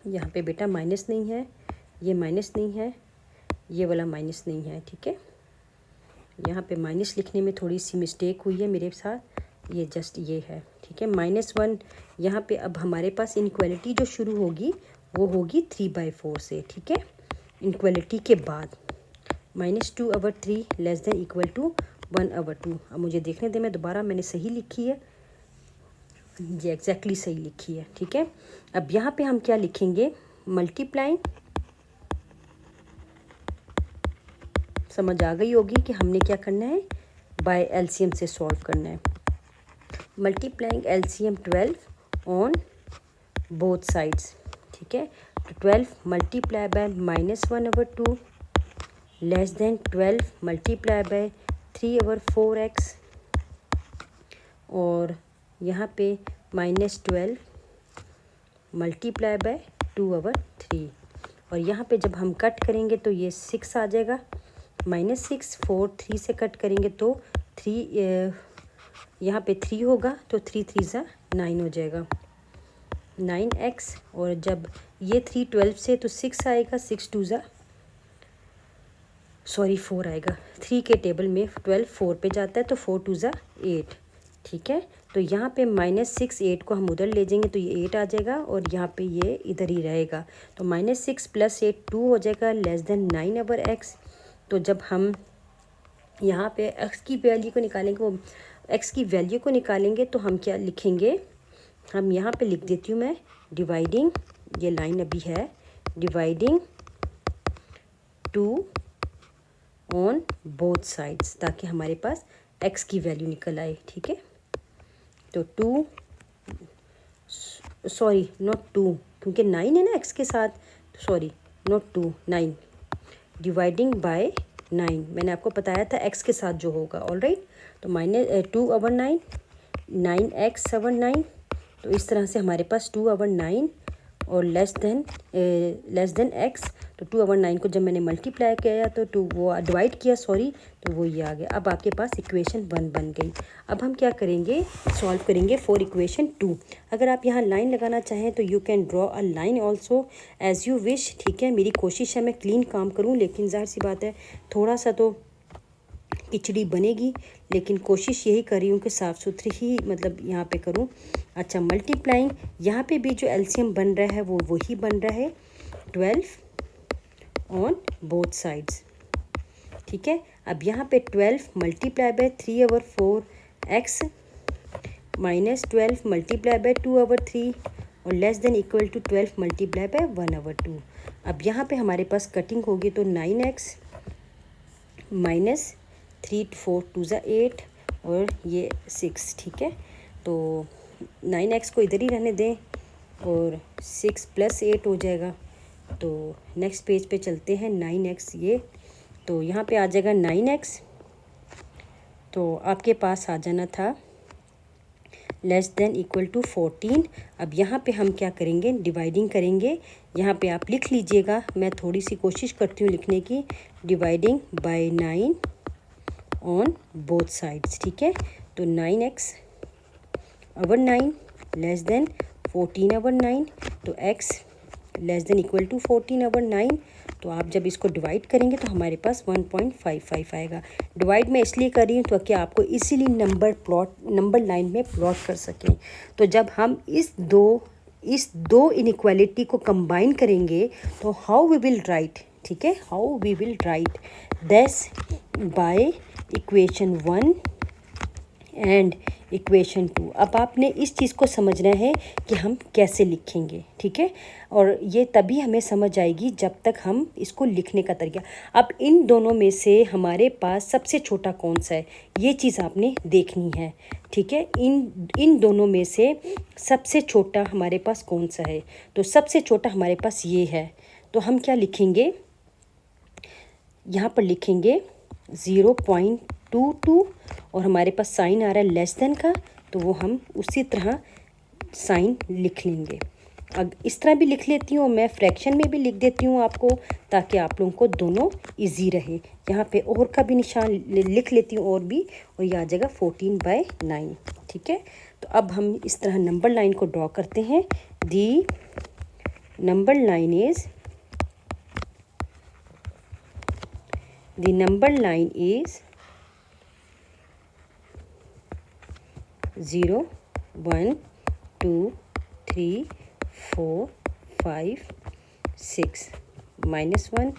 यहाँ पे बेटा माइनस नहीं है, ये माइनस नहीं है, ये वाला माइनस नहीं है, ठीक है। यहाँ पे माइनस लिखने में थोड़ी सी मिस्टेक हुई है मेरे साथ, ये जस्ट ये है, ठीक है, -1 यहाँ पे। अब हमारे पास इनइक्वालिटी जो शुरू होगी वो होगी 3/4 से, ठीक है, इनइक्वालिटी के बाद -2 over 3 less than equal to 1 over 2। अब मुझे देखने दें, मैं दोबारा, मैंने सही लिखी है, ये एग्जैक्टली सही लिखी है, ठीक है। अब यहाँ पे हम क्या लिखेंगे, मल्टीप्लाइंग, समझ आ गई होगी कि हमने क्या करना है, बाय एलसीएम से सॉल्व करना है। Multiplying LCM 12 on both sides, ठीक है, तो 12 multiply by -1 over 2 less then 12 multiply by 3 over 4x, और यहाँ पे -12 मल्टीप्लाई बाय 2 ओवर 3, और यहाँ पे जब हम कट करेंगे तो ये 6 आ जाएगा, -6, 4 3 से कट करेंगे तो 3, यहाँ पे 3 होगा, तो 3 3 9 हो जाएगा, 9x, और जब ये 3 12 से तो 6 आएगा, 6 2 4 आएगा, 3 के टेबल में 12 4 पे जाता है, तो 4 2 8, ठीक है। तो यहाँ पे -6 8 को हम उधर ले जाएंगे तो ये 8 आ जाएगा, और यहाँ पे ये इधर ही रहेगा, तो -6 + 8 2 हो जाएगा, लेस देन 9 ओवर x। तो जब हम यहाँ पे x की वैल्यू को निकालेंगे, वो x की वैल्यू को निकालेंगे, तो हम क्या लिखेंगे, हम यहाँ पे लिख देती हूँ मैं, डिवाइडिंग, ये लाइन अभी है, डिवाइडिंग 2 ऑन बोथ साइड्स, ताकि हमारे पास x की वैल्यू निकल आए, ठीक है। तो 2, सॉरी नॉट 2, क्योंकि 9 है ना x के साथ, सॉरी नॉट 2, 9, डिवाइडिंग बाय 9, मैंने आपको बताया था x के साथ जो होगा, ऑलराइट। तो -2 ओवर 9, 9x ओवर 9, तो इस तरह से हमारे पास 2 ओवर 9 और लेस देन x, तो 2 ओवर 9 को जब मैंने मल्टीप्लाई किया तो 2 वो डिवाइड किया, सॉरी, तो वो ये आ गया। अब आपके पास इक्वेशन 1 बन गई। अब हम क्या करेंगे, सॉल्व करेंगे फॉर इक्वेशन 2। अगर आप यहाँ लाइन लगाना चाहें तो you can draw a line also as you wish, ठीक है। मेरी कोशिश है मैं क्लीन काम करूँ, लेकिन जाहिर सी बात है थोड़ा सा तो खिचड़ी बनेगी, लेकिन कोशिश यही कर रही हूँ कि साफ़ सुथरी ही मतलब यहाँ पे करूँ। अच्छा, मल्टीप्लाइंग, यहाँ पे भी जो एलसीएम बन रहा है वो वही बन रहा है, 12 ऑन बोथ साइड्स, ठीक है। अब यहाँ पे 12 multiply by 3 over 4x -12 multiply by 2 over 3 और less than equal to 12 multiply by 1 over 2। अब यहाँ पे हमारे पास कटिंग होगी, तो 9x -3 4 2 8 और ये 6, ठीक है। तो 9x को इधर ही रहने दें और 6 + 8 हो जाएगा। तो नेक्स्ट पेज पे चलते हैं, 9x, ये तो यहाँ पे आ जाएगा 9x, तो आपके पास आ जाना था लेस देन इक्वल टू 14। अब यहाँ पे हम क्या करेंगे, डिवाइडिंग करेंगे। यहाँ पे आप लिख लीजिएगा, मैं थोड़ी सी कोशिश करती हूँ लिखने की। Dividing by 9 on both sides, ठीक है। तो 9x over 9 less than 14 over 9, तो x less than equal to 14 over 9। तो आप जब इसको डिवाइड करेंगे तो हमारे पास 1.55 आएगा। डिवाइड मैं इसलिए कर रही हूँ तो कि आपको इसीलिए नंबर लाइन में प्लॉट कर सकें। तो जब हम इस दो इनइक्वालिटी को कंबाइन करेंगे तो हाउ वी विल राइट, ठीक है, how we will write this by equation 1 and equation 2। अब आपने इस चीज़ को समझना है कि हम कैसे लिखेंगे, ठीक है। और ये तभी हमें समझ आएगी जब तक हम इसको लिखने का तरीका। अब इन दोनों में से हमारे पास सबसे छोटा कौन सा है, ये चीज़ आपने देखनी है, ठीक है। इन दोनों में से सबसे छोटा हमारे पास कौन सा है, तो सबसे छोटा हमारे पास ये है। तो हम क्या लिखेंगे, यहाँ पर लिखेंगे 0.22 और हमारे पास साइन आ रहा है लेस देन का, तो वो हम उसी तरह साइन लिख लेंगे। अब इस तरह भी लिख लेती हूँ, मैं फ्रैक्शन में भी लिख देती हूँ आपको, ताकि आप लोगों को दोनों इजी रहे। यहाँ पे और का भी निशान लिख लेती हूँ और भी, और ये आ जाएगा 14/9, ठीक है। तो अब हम इस तरह नंबर लाइन को ड्रॉ करते हैं। The number line is The number line is 0, 1, 2, 3, 4, 5, 6, -1,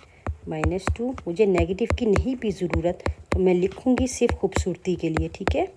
-2। मुझे नेगेटिव की नहीं भी ज़रूरत, तो मैं लिखूँगी सिर्फ खूबसूरती के लिए, ठीक है।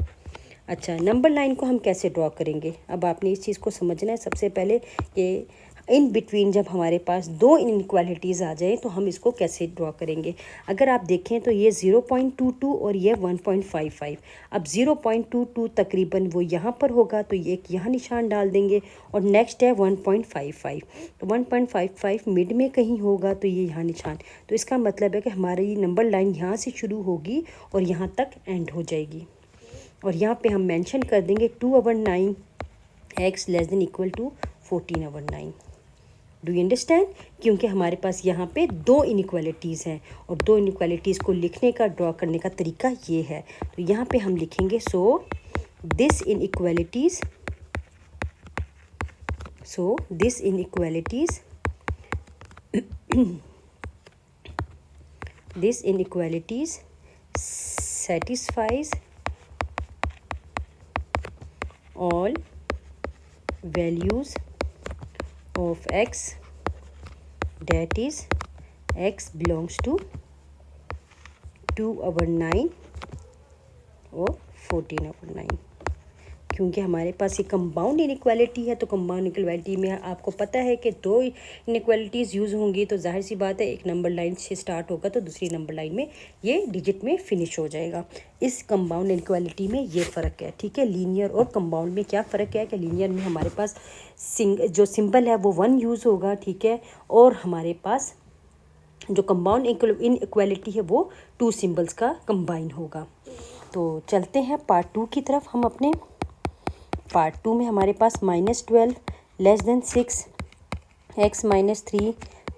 अच्छा, नंबर लाइन को हम कैसे ड्रॉ करेंगे, अब आपने इस चीज़ को समझना है। सबसे पहले कि इन बिटवीन जब हमारे पास दो इनइक्वालिटीज़ आ जाएं तो हम इसको कैसे ड्रॉ करेंगे। अगर आप देखें तो ये 0.22 और ये 1.55। अब 0.22 तकरीबन वो यहाँ पर होगा, तो ये एक यहाँ निशान डाल देंगे, और नेक्स्ट है 1.55। तो 1.55 मिड में कहीं होगा, तो ये यहाँ निशान। तो इसका मतलब है कि हमारी नंबर लाइन यहाँ से शुरू होगी और यहाँ तक एंड हो जाएगी। और यहाँ पे हम मेंशन कर देंगे 2/9 x less than equal to 14/9। Do you understand, क्योंकि हमारे पास यहाँ पे दो इनइक्वालिटीज़ हैं, और दो इनइक्वालिटीज़ को लिखने का, ड्रॉ करने का तरीका ये है। तो यहाँ पे हम लिखेंगे this inequalities satisfies all values of x, that is x belongs to 2/9 और 14/9। क्योंकि हमारे पास ये कंपाउंड इनइक्वालिटी है, तो कंपाउंड इनइक्वालिटी में आपको पता है कि दो इनइक्वालिटीज़ यूज़ होंगी, तो जाहिर सी बात है एक नंबर लाइन से स्टार्ट होगा तो दूसरी नंबर लाइन में ये डिजिट में फिनिश हो जाएगा। इस कंपाउंड इनइक्वालिटी में ये फ़र्क है, ठीक है। लीनियर और कंपाउंड में क्या फ़र्क है कि लीनियर में हमारे पास जो सिंबल है वो 1 यूज़ होगा, ठीक है, और हमारे पास जो कंपाउंड इनइक्वालिटी है वो 2 सिंबल्स का कंबाइन होगा। तो चलते हैं पार्ट 2 की तरफ। हम अपने पार्ट 2 में हमारे पास -12 less than 6 x -3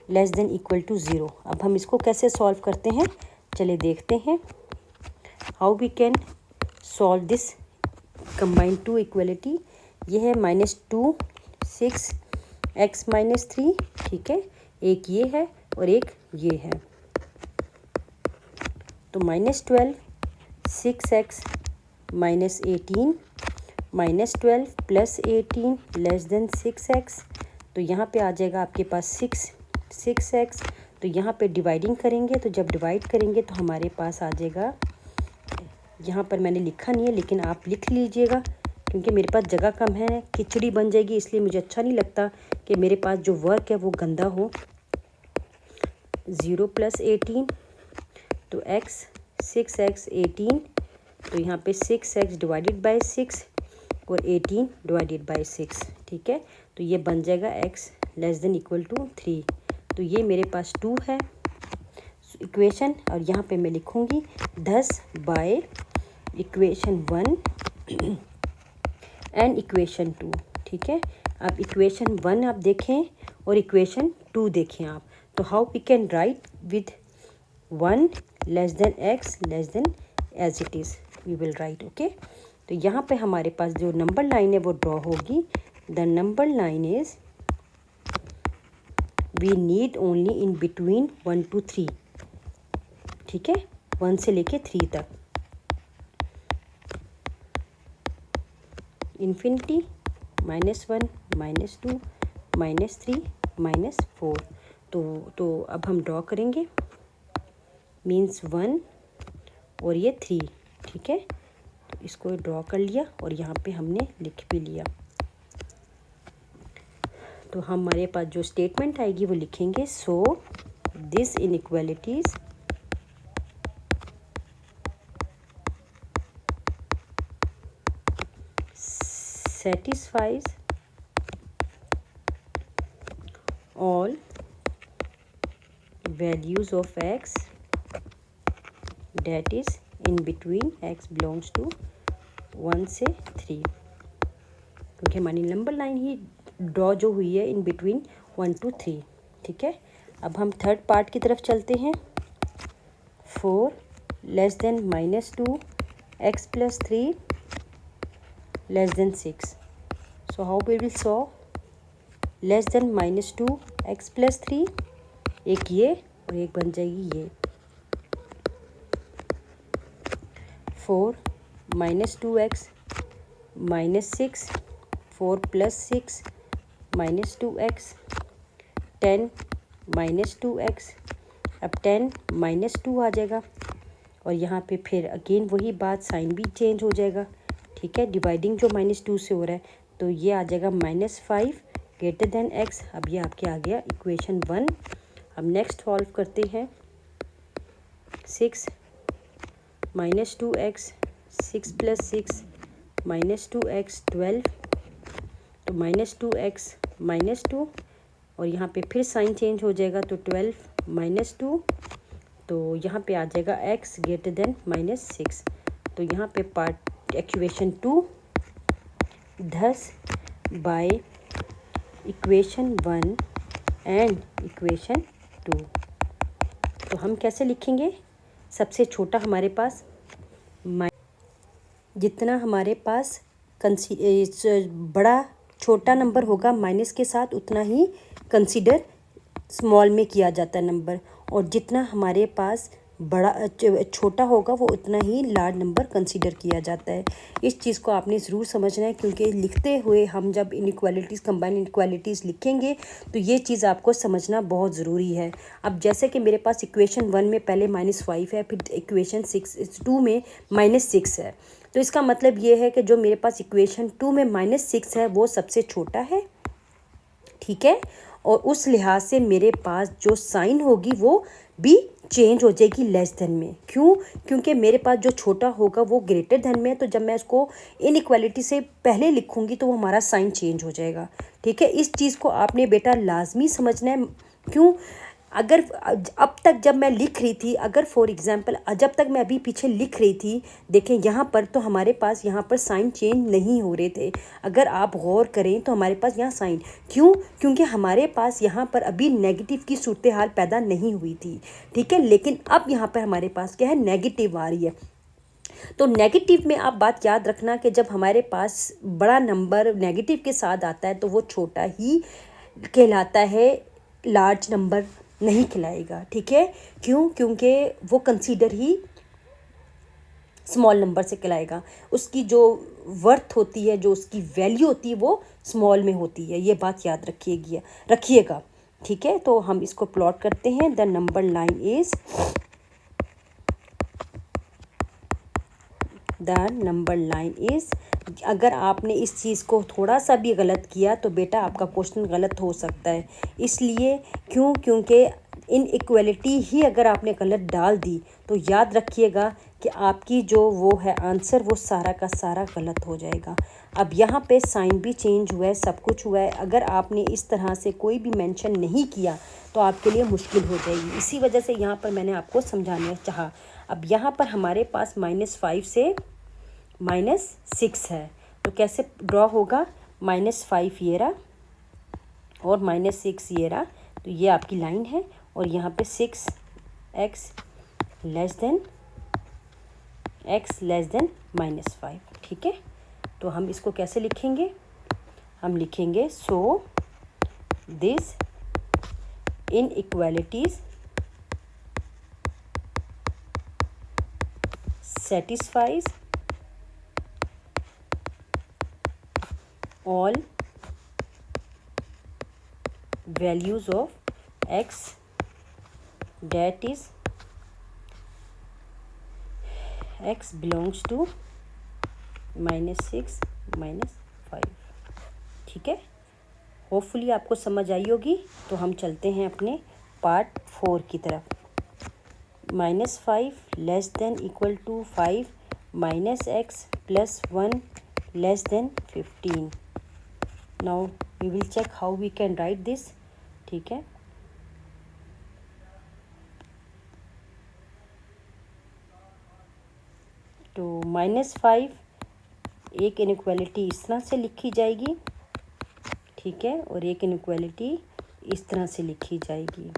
less than equal to 0। अब हम इसको कैसे सॉल्व करते हैं, चले देखते हैं। How we can solve this combine 2 equality. ये है -2 6 x -3, ठीक है, एक ये है और एक ये है। तो -12 6x -18 -12 + 18 लेस देन 6x। तो यहाँ पे आ जाएगा आपके पास 6x। तो यहाँ पे डिवाइडिंग करेंगे, तो जब डिवाइड करेंगे तो हमारे पास आ जाएगा, यहाँ पर मैंने लिखा नहीं है लेकिन आप लिख लीजिएगा, क्योंकि मेरे पास जगह कम है, खिचड़ी बन जाएगी, इसलिए मुझे अच्छा नहीं लगता कि मेरे पास जो वर्क है वो गंदा हो। 0 + 18 तो x 6x 18, तो यहाँ पे 6x डिवाइडेड बाय 6 और 18 डिवाइडेड बाय 6, ठीक है। तो ये बन जाएगा x less than equal to 3। तो ये मेरे पास 2 है इक्वेशन, और यहाँ पे मैं लिखूँगी 10 बाय इक्वेशन 1 एंड इक्वेशन 2। ठीक है, अब इक्वेशन 1 आप देखें और इक्वेशन 2 देखें आप, तो how we can write with 1 less than x less than as it is we will write. Okay, तो यहाँ पे हमारे पास जो नंबर लाइन है वो ड्रॉ होगी। The number line is we need only in between 1 to 3। ठीक है, 1 से लेके 3 तक, इन्फिनिटी, -1 -2 -3 -4। तो अब हम ड्रॉ करेंगे, मीन्स 1 और ये 3। ठीक है, तो इसको ड्रॉ कर लिया और यहाँ पे हमने लिख भी लिया। तो हमारे पास जो स्टेटमेंट आएगी वो लिखेंगे, so this inequalities satisfies all values of x that is in between x belongs to 1 से 3, क्योंकि हमारी नंबर लाइन ही ड्रॉ जो हुई है इन बिटवीन 1 to 3। ठीक है, अब हम थर्ड पार्ट की तरफ चलते हैं। 4 less than -2 x + 3 less than 6। So how we will solve? Less than -2 x + 3, एक ये और एक बन जाएगी ये। 4 -2x -6, 4 + 6 -2x, 10 -2x, अब 10 -2 आ जाएगा और यहाँ पे फिर अगेन वही बात, साइन भी चेंज हो जाएगा। ठीक है, डिवाइडिंग जो -2 से हो रहा है, तो ये आ जाएगा -5 ग्रेटर देन x। अब ये आपके आ गया इक्वेशन 1। अब नेक्स्ट सॉल्व करते हैं। 6 -2x, 6 + 6 -2x, 12, तो -2x -2 और यहाँ पे फिर साइन चेंज हो जाएगा, तो 12 -2, तो यहाँ पे आ जाएगा x ग्रेटर देन -6। तो यहाँ पे part equation 2 10 bye equation 1 and equation 2। तो हम कैसे लिखेंगे? सबसे छोटा हमारे पास जितना हमारे पास बड़ा छोटा नंबर होगा माइनस के साथ, उतना ही कंसीडर स्मॉल में किया जाता है नंबर, और जितना हमारे पास बड़ा छोटा होगा वो उतना ही लार्ज नंबर कंसीडर किया जाता है। इस चीज़ को आपने ज़रूर समझना है, क्योंकि लिखते हुए हम जब इनइक्वालिटीज़, कंबाइंड इनइक्वालिटीज़ लिखेंगे तो ये चीज़ आपको समझना बहुत ज़रूरी है। अब जैसे कि मेरे पास इक्वेशन 1 में पहले -5 है, फिर इक्वेशन 2 में -6 है, तो इसका मतलब ये है कि जो मेरे पास इक्वेशन 2 में -6 है वो सबसे छोटा है। ठीक है, और उस लिहाज से मेरे पास जो साइन होगी वो भी चेंज हो जाएगी लेस देन में। क्यों? क्योंकि मेरे पास जो छोटा होगा वो ग्रेटर देन में है, तो जब मैं इसको इनइक्वालिटी से पहले लिखूंगी तो वो हमारा साइन चेंज हो जाएगा। ठीक है, इस चीज़ को आपने बेटा लाजमी समझना है। क्यों? अगर अब तक जब मैं लिख रही थी, अगर फॉर एग्जांपल जब तक मैं अभी पीछे लिख रही थी, देखें यहाँ पर तो हमारे पास यहाँ पर साइन चेंज नहीं हो रहे थे। अगर आप गौर करें तो हमारे पास यहाँ साइन, क्यों? क्योंकि हमारे पास यहाँ पर अभी नेगेटिव की सूरत हाल पैदा नहीं हुई थी। ठीक है, लेकिन अब यहाँ पर हमारे पास क्या है, नेगेटिव आ रही है। तो नेगेटिव में आप बात याद रखना कि जब हमारे पास बड़ा नंबर नेगेटिव के साथ आता है तो वो छोटा ही कहलाता है, लार्ज नंबर नहीं खिलाएगा। ठीक है, क्यों? क्योंकि वो कंसीडर ही स्मॉल नंबर से खिलाएगा। उसकी जो वर्थ होती है, जो उसकी वैल्यू होती है, वो स्मॉल में होती है। ये बात याद रखिएगा। ठीक है, तो हम इसको प्लॉट करते हैं। The number line is, the number line is, अगर आपने इस चीज़ को थोड़ा सा भी गलत किया तो बेटा आपका क्वेश्चन गलत हो सकता है। इसलिए क्यों? क्योंकि इनइक्वालिटी ही अगर आपने गलत डाल दी तो याद रखिएगा कि आपकी जो वो है आंसर, वो सारा का सारा गलत हो जाएगा। अब यहाँ पे साइन भी चेंज हुआ है, सब कुछ हुआ है। अगर आपने इस तरह से कोई भी मेंशन नहीं किया तो आपके लिए मुश्किल हो जाएगी। इसी वजह से यहाँ पर मैंने आपको समझाना चाहा। अब यहाँ पर हमारे पास -5 से -6 है, तो कैसे ड्रॉ होगा, -5 ये रहा और -6 ये रहा, तो ये आपकी लाइन है। और यहाँ पे 6x लेस देन -5, ठीक है। तो हम इसको कैसे लिखेंगे, हम लिखेंगे सो this inequalities satisfies all values of x that is x belongs to -6 -5, ठीक है। होपफुली आपको समझ आई होगी। तो हम चलते हैं अपने पार्ट 4 की तरफ। -5 less than equal to 5 -x + 1 less than 15। Now we will check how we can write this, ठीक है। तो -5 एक इनइक्वालिटी इस तरह से लिखी जाएगी, ठीक है, और एक इनइक्वालिटी इस तरह से लिखी जाएगी।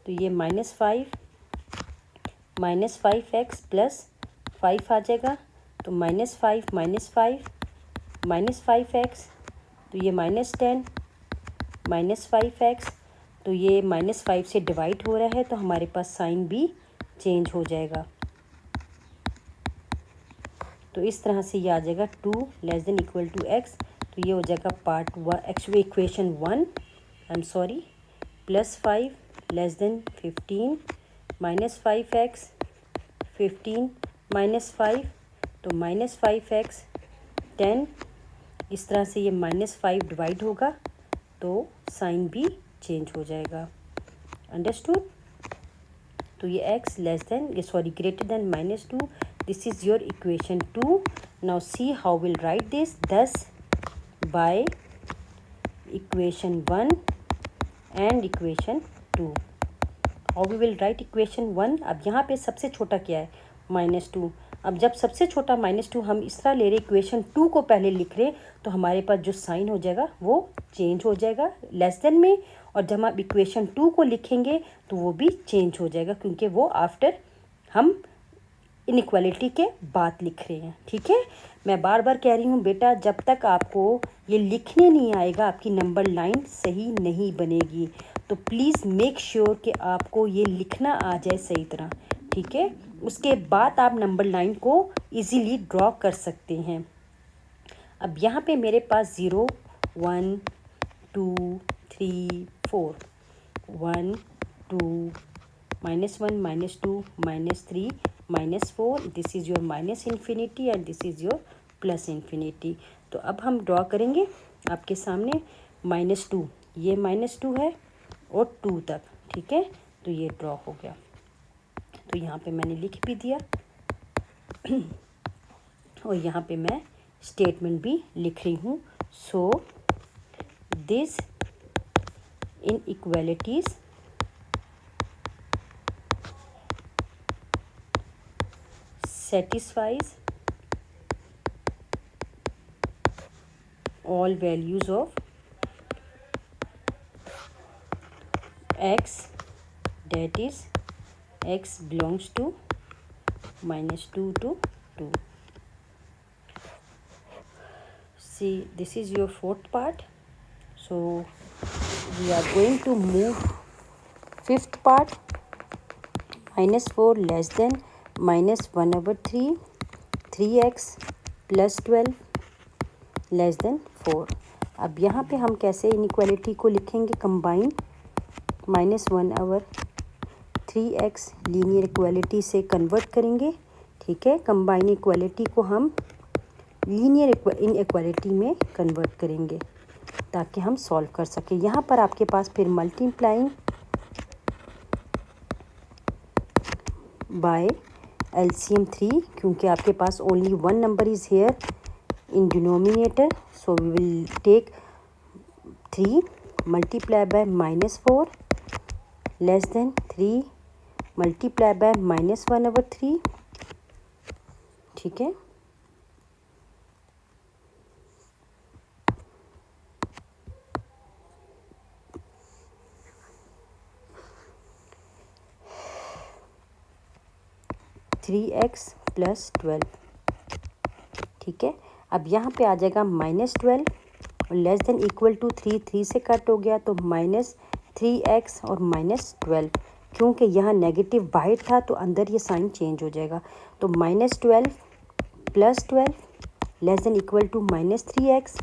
तो ये -5 -5x + 5 आ जाएगा। तो -5 -5 -5x, तो ये -10 -5x, तो ये -5 से डिवाइड हो रहा है, तो हमारे पास साइन भी चेंज हो जाएगा। तो इस तरह से ये आ जाएगा 2 less than equal to x। तो ये हो जाएगा part 1, actually equation 1, I am sorry, +5 less than 15 -5x 15 -5, तो -5x 10। इस तरह से ये -5 डिवाइड होगा तो साइन भी चेंज हो जाएगा। अंडरस्टूड। तो ये x less than greater then -2, this is your equation 2. Now see how we'll write this, thus by equation 1 and equation 2. How we will write equation 1? अब यहाँ पे सबसे छोटा क्या है, -2। अब जब सबसे छोटा -2 हम इस तरह ले रहे, इक्वेशन 2 को पहले लिख रहे, तो हमारे पास जो साइन हो जाएगा वो चेंज हो जाएगा लेस देन में, और जब आप इक्वेशन 2 को लिखेंगे तो वो भी चेंज हो जाएगा, क्योंकि वो आफ्टर हम इनइक्वालिटी के बाद लिख रहे हैं, ठीक है। मैं बार बार कह रही हूँ बेटा, जब तक आपको ये लिखने नहीं आएगा आपकी नंबर लाइन सही नहीं बनेगी। तो प्लीज़ मेक श्योर कि आपको ये लिखना आ जाए सही तरह, ठीक है। उसके बाद आप नंबर लाइन को इजीली ड्रॉ कर सकते हैं। अब यहाँ पे मेरे पास 0 1 2 3 4 1 2 -1 -2 -3 -4, this is your -infinity and this is your +infinity। तो अब हम ड्रॉ करेंगे आपके सामने -2, ये -2 है और 2 तक, ठीक है। तो ये ड्रॉ हो गया। तो यहाँ पे मैंने लिख भी दिया और यहाँ पे मैं स्टेटमेंट भी लिख रही हूँ। सो this inequalities satisfies all values of x, that is x belongs to -2 to 2. See, this is your fourth part. So we are going to move fifth part. -4 less than -1/3 3x + 12 less then 4। अब यहाँ पे हम कैसे inequality को लिखेंगे, combine -1/3x linear equality से convert करेंगे, ठीक है। कंबाइन इक्वालिटी को हम लीनियर इनइक्वालिटी में कन्वर्ट करेंगे ताकि हम सॉल्व कर सकें। यहाँ पर आपके पास फिर मल्टीप्लाइंग बाय LCM 3, क्योंकि आपके पास only 1 number is here in denominator, so we will take 3 multiply by -4 less than 3 multiply by -1/3, ठीक है। 3x plus 12। ठीक है, अब यहाँ पे आ जाएगा -12 और लेस देन इक्वल टू 3 से कट हो गया तो -3x और -12। क्योंकि यहाँ नेगेटिव बाहर था तो अंदर ये साइन चेंज हो जाएगा। तो -12 plus 12 less than equal to -3x,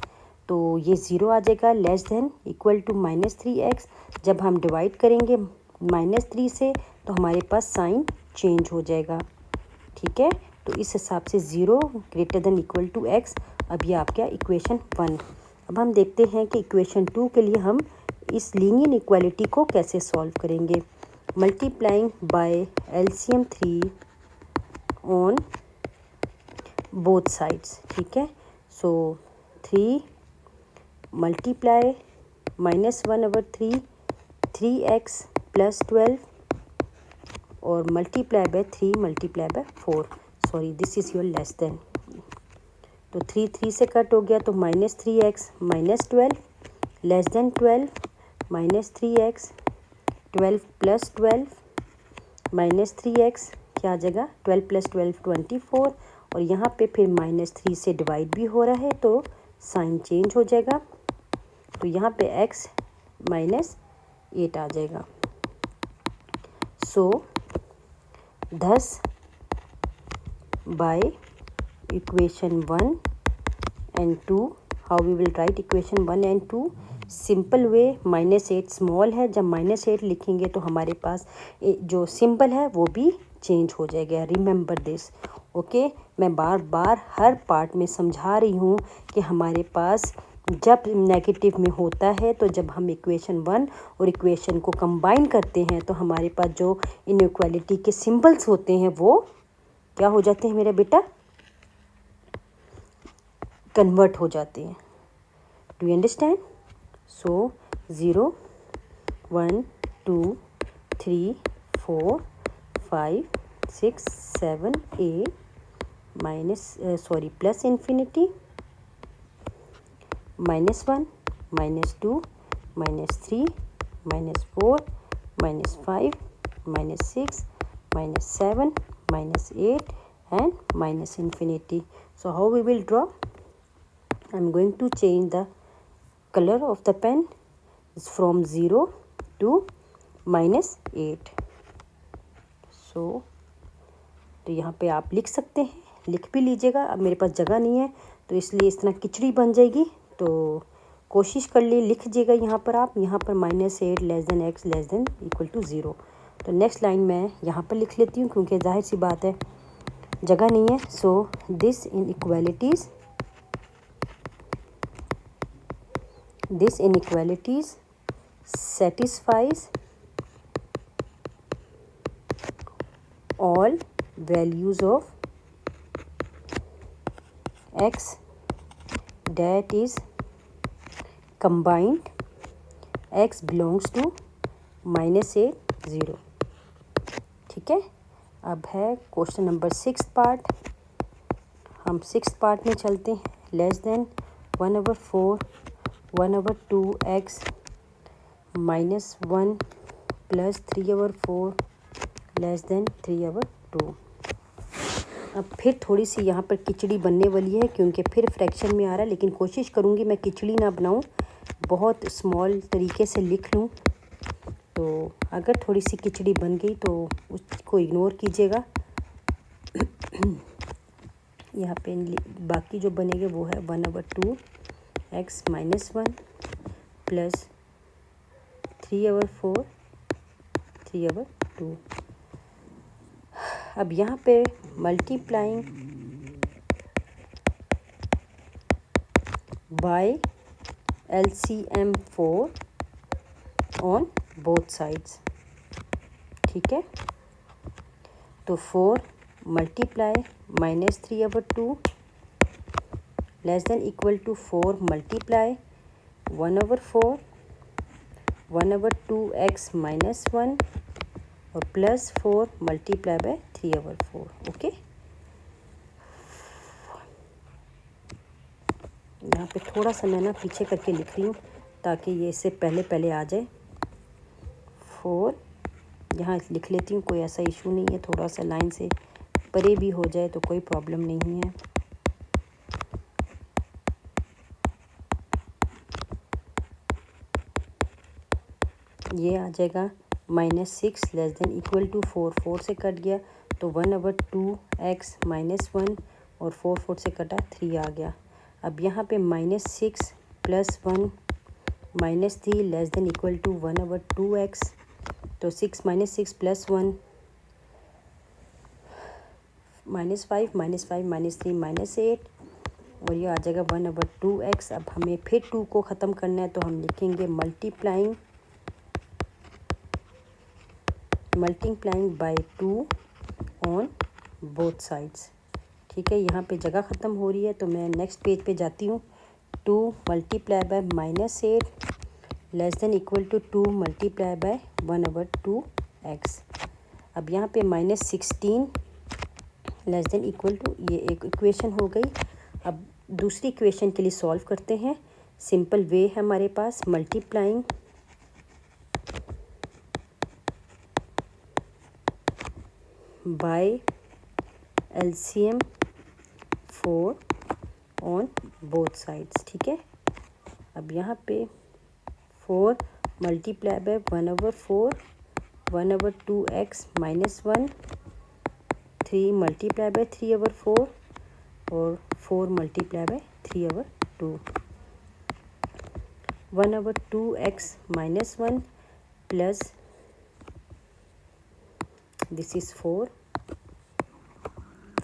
तो ये ज़ीरो आ जाएगा। Less than equal to -3x, जब हम डिवाइड करेंगे -3 से तो हमारे पास साइन चेंज हो जाएगा। ठीक है, तो इस हिसाब से 0 greater than equal to x। अब ये आपका इक्वेशन 1। अब हम देखते हैं कि इक्वेशन 2 के लिए हम इस लीनियर इक्वालिटी को कैसे सॉल्व करेंगे। Multiplying by LCM 3 on both sides. ठीक है, सो 3 मल्टीप्लाई -1/3 3x प्लस 12 और multiply by 3 multiply by 4, sorry this is your less than. तो 3 से कट हो गया तो -3x -12 less then 12 -3x 12 plus 12 -3x क्या आ जाएगा 12 प्लस 12 24 और यहाँ पे फिर -3 से डिवाइड भी हो रहा है तो साइन चेंज हो जाएगा। तो यहाँ पे x -8 आ जाएगा। सो thus by equation 1 and 2, how we will write equation 1 and 2? Simple way, -8 small है, जब -8 लिखेंगे तो हमारे पास जो सिंबल है वो भी चेंज हो जाएगा। Remember this, okay. मैं बार बार हर पार्ट में समझा रही हूँ कि हमारे पास जब नेगेटिव में होता है तो जब हम इक्वेशन 1 और इक्वेशन को कंबाइन करते हैं तो हमारे पास जो इनइक्वालिटी के सिंबल्स होते हैं वो क्या हो जाते हैं मेरा बेटा, कन्वर्ट हो जाते हैं। Do you understand? So 0 1 2 3 4 5 6 7 8 plus infinity -1 -2 -3 -4 -5 -6 -7 -8 and -infinity. So how we will draw? I'm going to change the color of the pen from 0 to -8. So तो यहाँ पे आप लिख सकते हैं, लिख भी लीजिएगा। अब मेरे पास जगह नहीं है तो इसलिए इस तरह खिचड़ी बन जाएगी, तो कोशिश कर लिए लिख लीजिएगा यहाँ पर। आप यहाँ पर -8 less than x less than equal to 0। तो नेक्स्ट लाइन मैं यहाँ पर लिख लेती हूँ क्योंकि जाहिर सी बात है जगह नहीं है। सो this inequalities satisfies all values of x that is combined x belongs to -8 0। ठीक है, अब है क्वेश्चन नंबर 6 पार्ट। हम 6 पार्ट में चलते हैं। Less than 1/4 1/2x -1 plus 3/4 less than 3/2। अब फिर थोड़ी सी यहाँ पर खिचड़ी बनने वाली है क्योंकि फिर फ्रैक्शन में आ रहा है, लेकिन कोशिश करूँगी मैं खिचड़ी ना बनाऊँ, बहुत स्मॉल तरीके से लिख लूँ। तो अगर थोड़ी सी खिचड़ी बन गई तो उसको इग्नोर कीजिएगा। यहाँ पे बाकी जो बनेंगे वो है 1/2x -1 प्लस 3/4 3/2। अब यहाँ पे multiplying by LCM 4 on both sides. ठीक है, तो 4 multiply -3/2 less than equal to 4 multiply 1/4 1/2x -1 और प्लस 4 मल्टीप्लाई बाय 3/4। ओके, यहाँ पे थोड़ा सा मैं ना पीछे करके लिख रही हूँ ताकि ये इससे पहले आ जाए। 4 यहाँ लिख लेती हूँ, कोई ऐसा इशू नहीं है, थोड़ा सा लाइन से परे भी हो जाए तो कोई प्रॉब्लम नहीं है। ये आ जाएगा -6 लेस देन इक्वल टू 4, 4 से कट गया तो 1/2x -1 और 4 4 से कटा 3 आ गया। अब यहाँ पे -6 + 1 -3 less than equal to 1/2x, तो 6 -6 + 1 -5 -5 -3 -8 और ये आ जाएगा 1/2x। अब हमें फिर 2 को ख़त्म करना है तो हम लिखेंगे multiplying by 2 on both sides. ठीक है, यहाँ पे जगह ख़त्म हो रही है तो मैं नेक्स्ट पेज पे जाती हूँ। 2 × -8 less than equal to 2 × 1/2x। अब यहाँ पे -16 लेस देन इक्वल टू, ये एक इक्वेशन हो गई। अब दूसरी इक्वेशन के लिए सॉल्व करते हैं। सिंपल वे है हमारे पास, multiplying by LCM 4 on both sides. ठीक है, अब यहाँ पे 4 × 1/4 1/2x -1, 3 × 3/4 और 4 × 3/2, 1/2x -1 प्लस दिस इज़ 4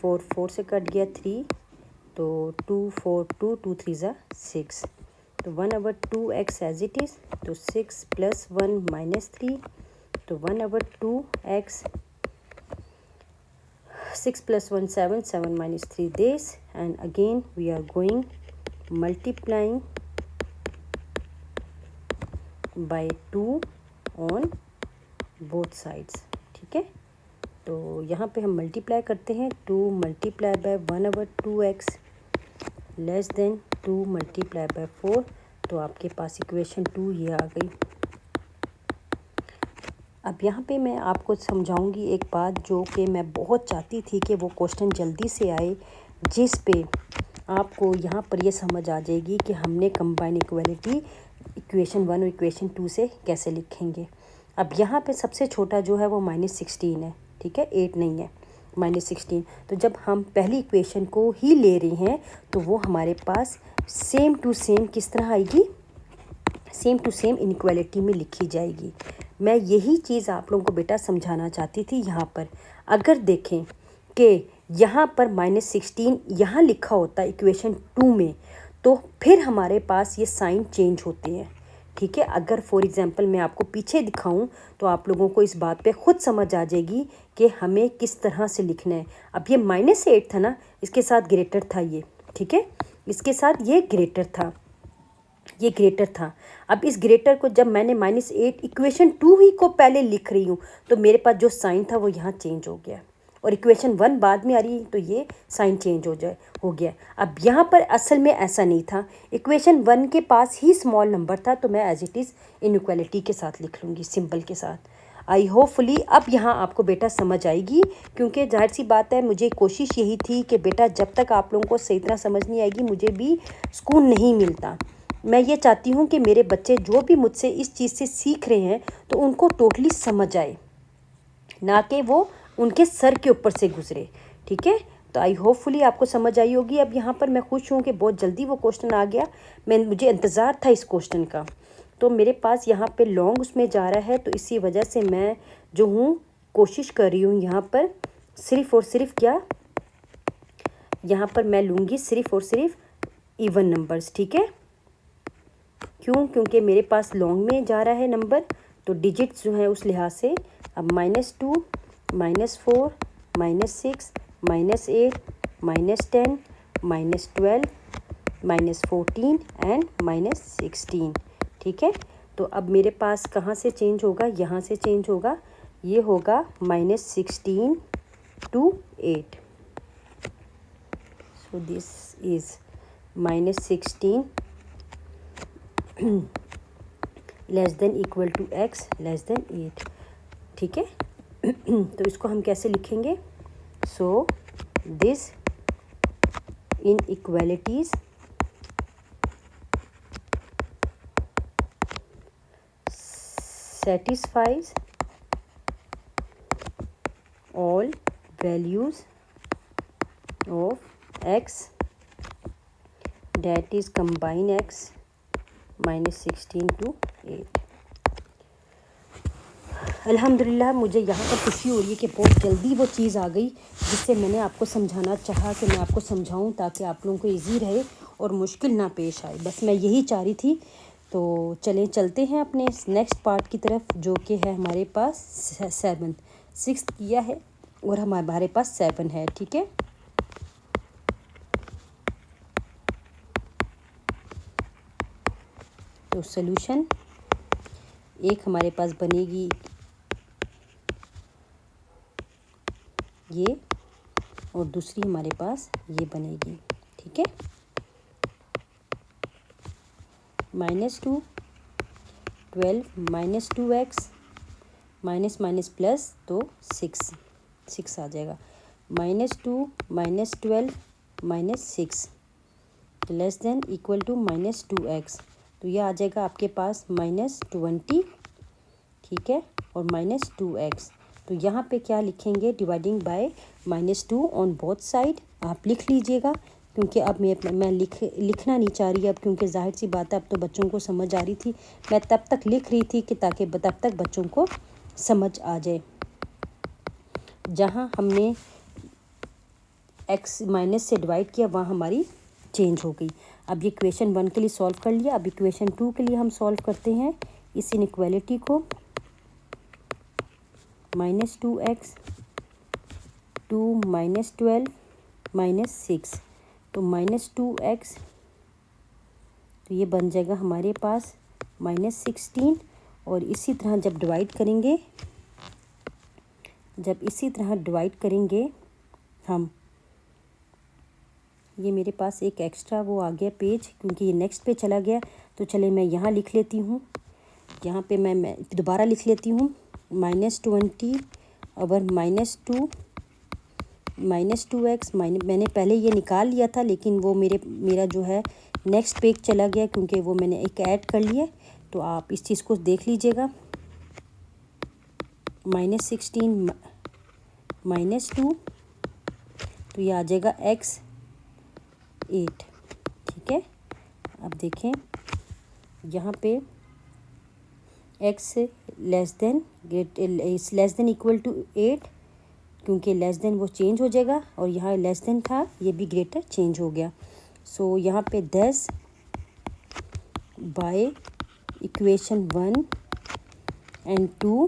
4 से कट गया 3 तो 2 4 2 2 3 ज़ा 6, तो 1/2x एज इट इज़, तो 6 + 1 -3, तो 1/2x, 6 + 1 7 7 -3 this, and again we are going multiplying by 2 on both sides। ठीक है, तो यहाँ पे हम मल्टीप्लाई करते हैं। 2 × 1/2x लेस देन 2 × 4, तो आपके पास इक्वेशन 2 ये आ गई। अब यहाँ पे मैं आपको समझाऊंगी एक बात जो कि मैं बहुत चाहती थी कि वो क्वेश्चन जल्दी से आए, जिस पे आपको यहाँ पर ये समझ आ जाएगी कि हमने कंबाइन इक्वलिटी इक्वेशन 1 और इक्वेशन 2 से कैसे लिखेंगे। अब यहाँ पे सबसे छोटा जो है वो -16 है। ठीक है, 8 नहीं है, -16। तो जब हम पहली इक्वेशन को ही ले रहे हैं तो वो हमारे पास सेम टू सेम किस तरह आएगी, सेम टू सेम इनइक्वालिटी में लिखी जाएगी। मैं यही चीज़ आप लोगों को बेटा समझाना चाहती थी। यहाँ पर अगर देखें कि यहाँ पर -16 यहाँ लिखा होता है इक्वेशन 2 में, तो फिर हमारे पास ये साइन चेंज होते हैं। ठीक है, अगर फॉर एग्जांपल मैं आपको पीछे दिखाऊं तो आप लोगों को इस बात पे खुद समझ आ जाएगी कि हमें किस तरह से लिखना है। अब ये -8 था ना, इसके साथ ग्रेटर था ये। ठीक है, इसके साथ ये ग्रेटर था, ये ग्रेटर था। अब इस ग्रेटर को जब मैंने -8 इक्वेशन 2 ही को पहले लिख रही हूँ तो मेरे पास जो साइन था वो यहाँ चेंज हो गया, और इक्वेशन 1 बाद में आ रही है तो ये साइन चेंज हो गया। अब यहाँ पर असल में ऐसा नहीं था, इक्वेशन 1 के पास ही स्मॉल नंबर था, तो मैं एज इट इज़ इनइक्वालिटी के साथ लिख लूँगी, सिंबल के साथ। आई होपफुली अब यहाँ आपको बेटा समझ आएगी, क्योंकि जाहिर सी बात है मुझे कोशिश यही थी कि बेटा जब तक आप लोगों को सही तरह समझ नहीं आएगी मुझे भी सुकून नहीं मिलता। मैं ये चाहती हूँ कि मेरे बच्चे जो भी मुझसे इस चीज़ से सीख रहे हैं तो उनको टोटली समझ आए, ना कि वो उनके सर के ऊपर से गुजरे। ठीक है, तो आई होपफुली आपको समझ आई होगी। अब यहाँ पर मैं खुश हूँ कि बहुत जल्दी वो क्वेश्चन आ गया, मुझे इंतज़ार था इस क्वेश्चन का। तो मेरे पास यहाँ पे लॉन्ग उसमें जा रहा है, तो इसी वजह से मैं जो हूँ कोशिश कर रही हूँ यहाँ पर सिर्फ़ और सिर्फ क्या, यहाँ पर मैं लूँगी सिर्फ़ और सिर्फ इवन नंबर्स। ठीक है, क्यों, क्योंकि मेरे पास लॉन्ग में जा रहा है नंबर, तो डिजिट्स जो है उस लिहाज से। अब -2 -4 -6 -8 -10 -12 -14 एंड -16। ठीक है, तो अब मेरे पास कहाँ से चेंज होगा, यहाँ से चेंज होगा, ये होगा -16 to 8। So this is -16 less than equal to x less than 8। ठीक है, तो इसको हम कैसे लिखेंगे, So this inequalities satisfies all values of x, that is combine x minus 16 to 8। अल्हम्दुलिल्लाह मुझे यहाँ पर खुशी हो रही है कि बहुत जल्दी वो चीज़ आ गई जिससे मैंने आपको समझाना चाहा कि मैं आपको समझाऊं ताकि आप लोगों को इजी रहे और मुश्किल ना पेश आए। बस मैं यही चाह रही थी। तो चलें चलते हैं अपने नेक्स्ट पार्ट की तरफ, जो कि है हमारे पास 7। 6 किया है और हमारे पास 7 है। ठीक है, तो सॉल्यूशन एक हमारे पास बनेगी ये और दूसरी हमारे पास ये बनेगी। ठीक है, -2 12 -2x माइनस माइनस प्लस तो 6 आ जाएगा। -2 -12 -6 less than equal to -2x, तो ये आ जाएगा आपके पास -20। ठीक है, और -2x, तो यहाँ पे क्या लिखेंगे, dividing by -2 on both side. आप लिख लीजिएगा क्योंकि अब मैं लिखना नहीं चाह रही अब, क्योंकि जाहिर सी बात है अब तो बच्चों को समझ आ रही थी। मैं तब तक लिख रही थी कि ताकि तब तक बच्चों को समझ आ जाए। जहाँ हमने x माइनस से डिवाइड किया वहाँ हमारी चेंज हो गई। अब ये इक्वेशन 1 के लिए सॉल्व कर लिया। अब इक्वेशन 2 के लिए हम सॉल्व करते हैं इस इनइक्वालिटी को। -2x 2 -12 -6, तो -2x, तो ये बन जाएगा हमारे पास -16। और इसी तरह जब डिवाइड करेंगे, हम, ये मेरे पास एक एक्स्ट्रा वो आ गया पेज क्योंकि ये नेक्स्ट पे चला गया। तो चले मैं यहाँ लिख लेती हूँ, यहाँ पे मैं दोबारा लिख लेती हूँ -20 और -2x मैंने पहले ये निकाल लिया था, लेकिन वो मेरा जो है नेक्स्ट पेज चला गया क्योंकि वो मैंने एक ऐड कर लिया। तो आप इस चीज़ को देख लीजिएगा, -16 -2, तो ये आ जाएगा x 8। ठीक है, अब देखें यहाँ पे x less than equal to 8, क्योंकि लेस देन वो चेंज हो जाएगा और यहाँ लेस देन था, ये भी ग्रेटर चेंज हो गया। सो यहाँ पे 10 बाय इक्वेशन 1 एंड 2।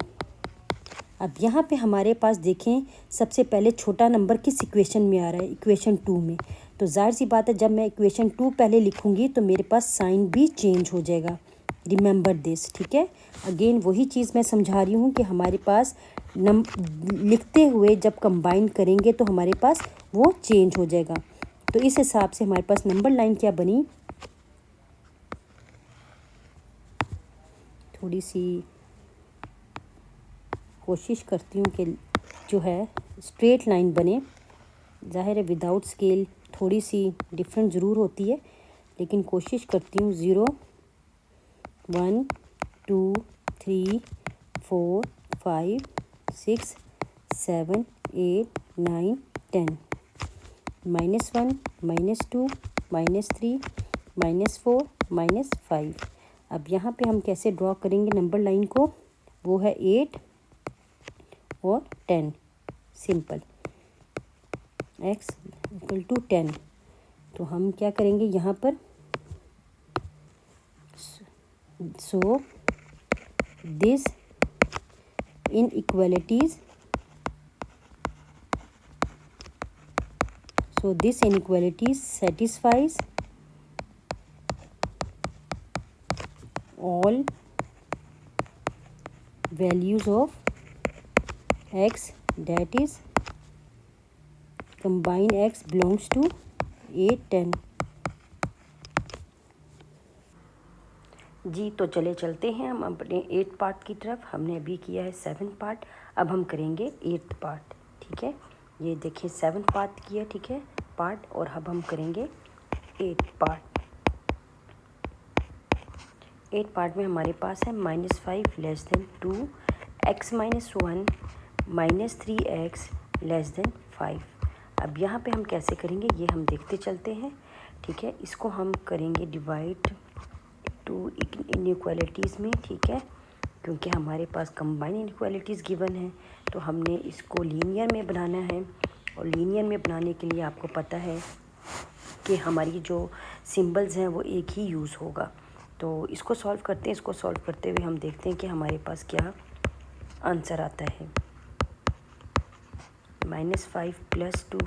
अब यहाँ पे हमारे पास देखें सबसे पहले छोटा नंबर किस इक्वेशन में आ रहा है, इक्वेशन 2 में। तो जाहिर सी बात है जब मैं इक्वेशन 2 पहले लिखूँगी तो मेरे पास साइन भी चेंज हो जाएगा। Remember this. ठीक है, अगेन वही चीज़ मैं समझा रही हूँ कि हमारे पास लिखते हुए जब कंबाइन करेंगे तो हमारे पास वो चेंज हो जाएगा। तो इस हिसाब से हमारे पास नंबर लाइन क्या बनी, थोड़ी सी कोशिश करती हूँ कि जो है स्ट्रेट लाइन बने। ज़ाहिर है विदाउट स्केल थोड़ी सी डिफरेंट ज़रूर होती है, लेकिन कोशिश करती हूँ। 0 1 2 3 4 5 6 7 8 9 10 -1 -2 -3 -4 -5। अब यहाँ पे हम कैसे ड्रॉ करेंगे नंबर लाइन को, वो है 8 और 10। Simple, x equal to 10। तो हम क्या करेंगे यहाँ पर, so this inequalities satisfies all values of x, that is combine x belongs to 8 10। जी तो चलते हैं हम अपने 8 पार्ट की तरफ। हमने अभी किया है 7 पार्ट, अब हम करेंगे 8 पार्ट। ठीक है, ये देखिए 7 पार्ट किया, ठीक है, पार्ट, और अब हम करेंगे 8 पार्ट। 8 पार्ट में हमारे पास है -5 less than 2, x - 1 -3x less then 5। अब यहाँ पे हम कैसे करेंगे ये हम देखते चलते हैं, ठीक है। इसको हम करेंगे डिवाइड टू इनइक्वालिटीज़ में, ठीक है, क्योंकि हमारे पास कंबाइन इनइक्वालिटीज़ गिवन है, तो हमने इसको लीनियर में बनाना है। और लीनियर में बनाने के लिए आपको पता है कि हमारी जो सिंबल्स हैं वो एक ही यूज़ होगा। तो इसको सॉल्व करते हैं। इसको सॉल्व करते हुए हम देखते हैं कि हमारे पास क्या आंसर आता है। -5 + 2,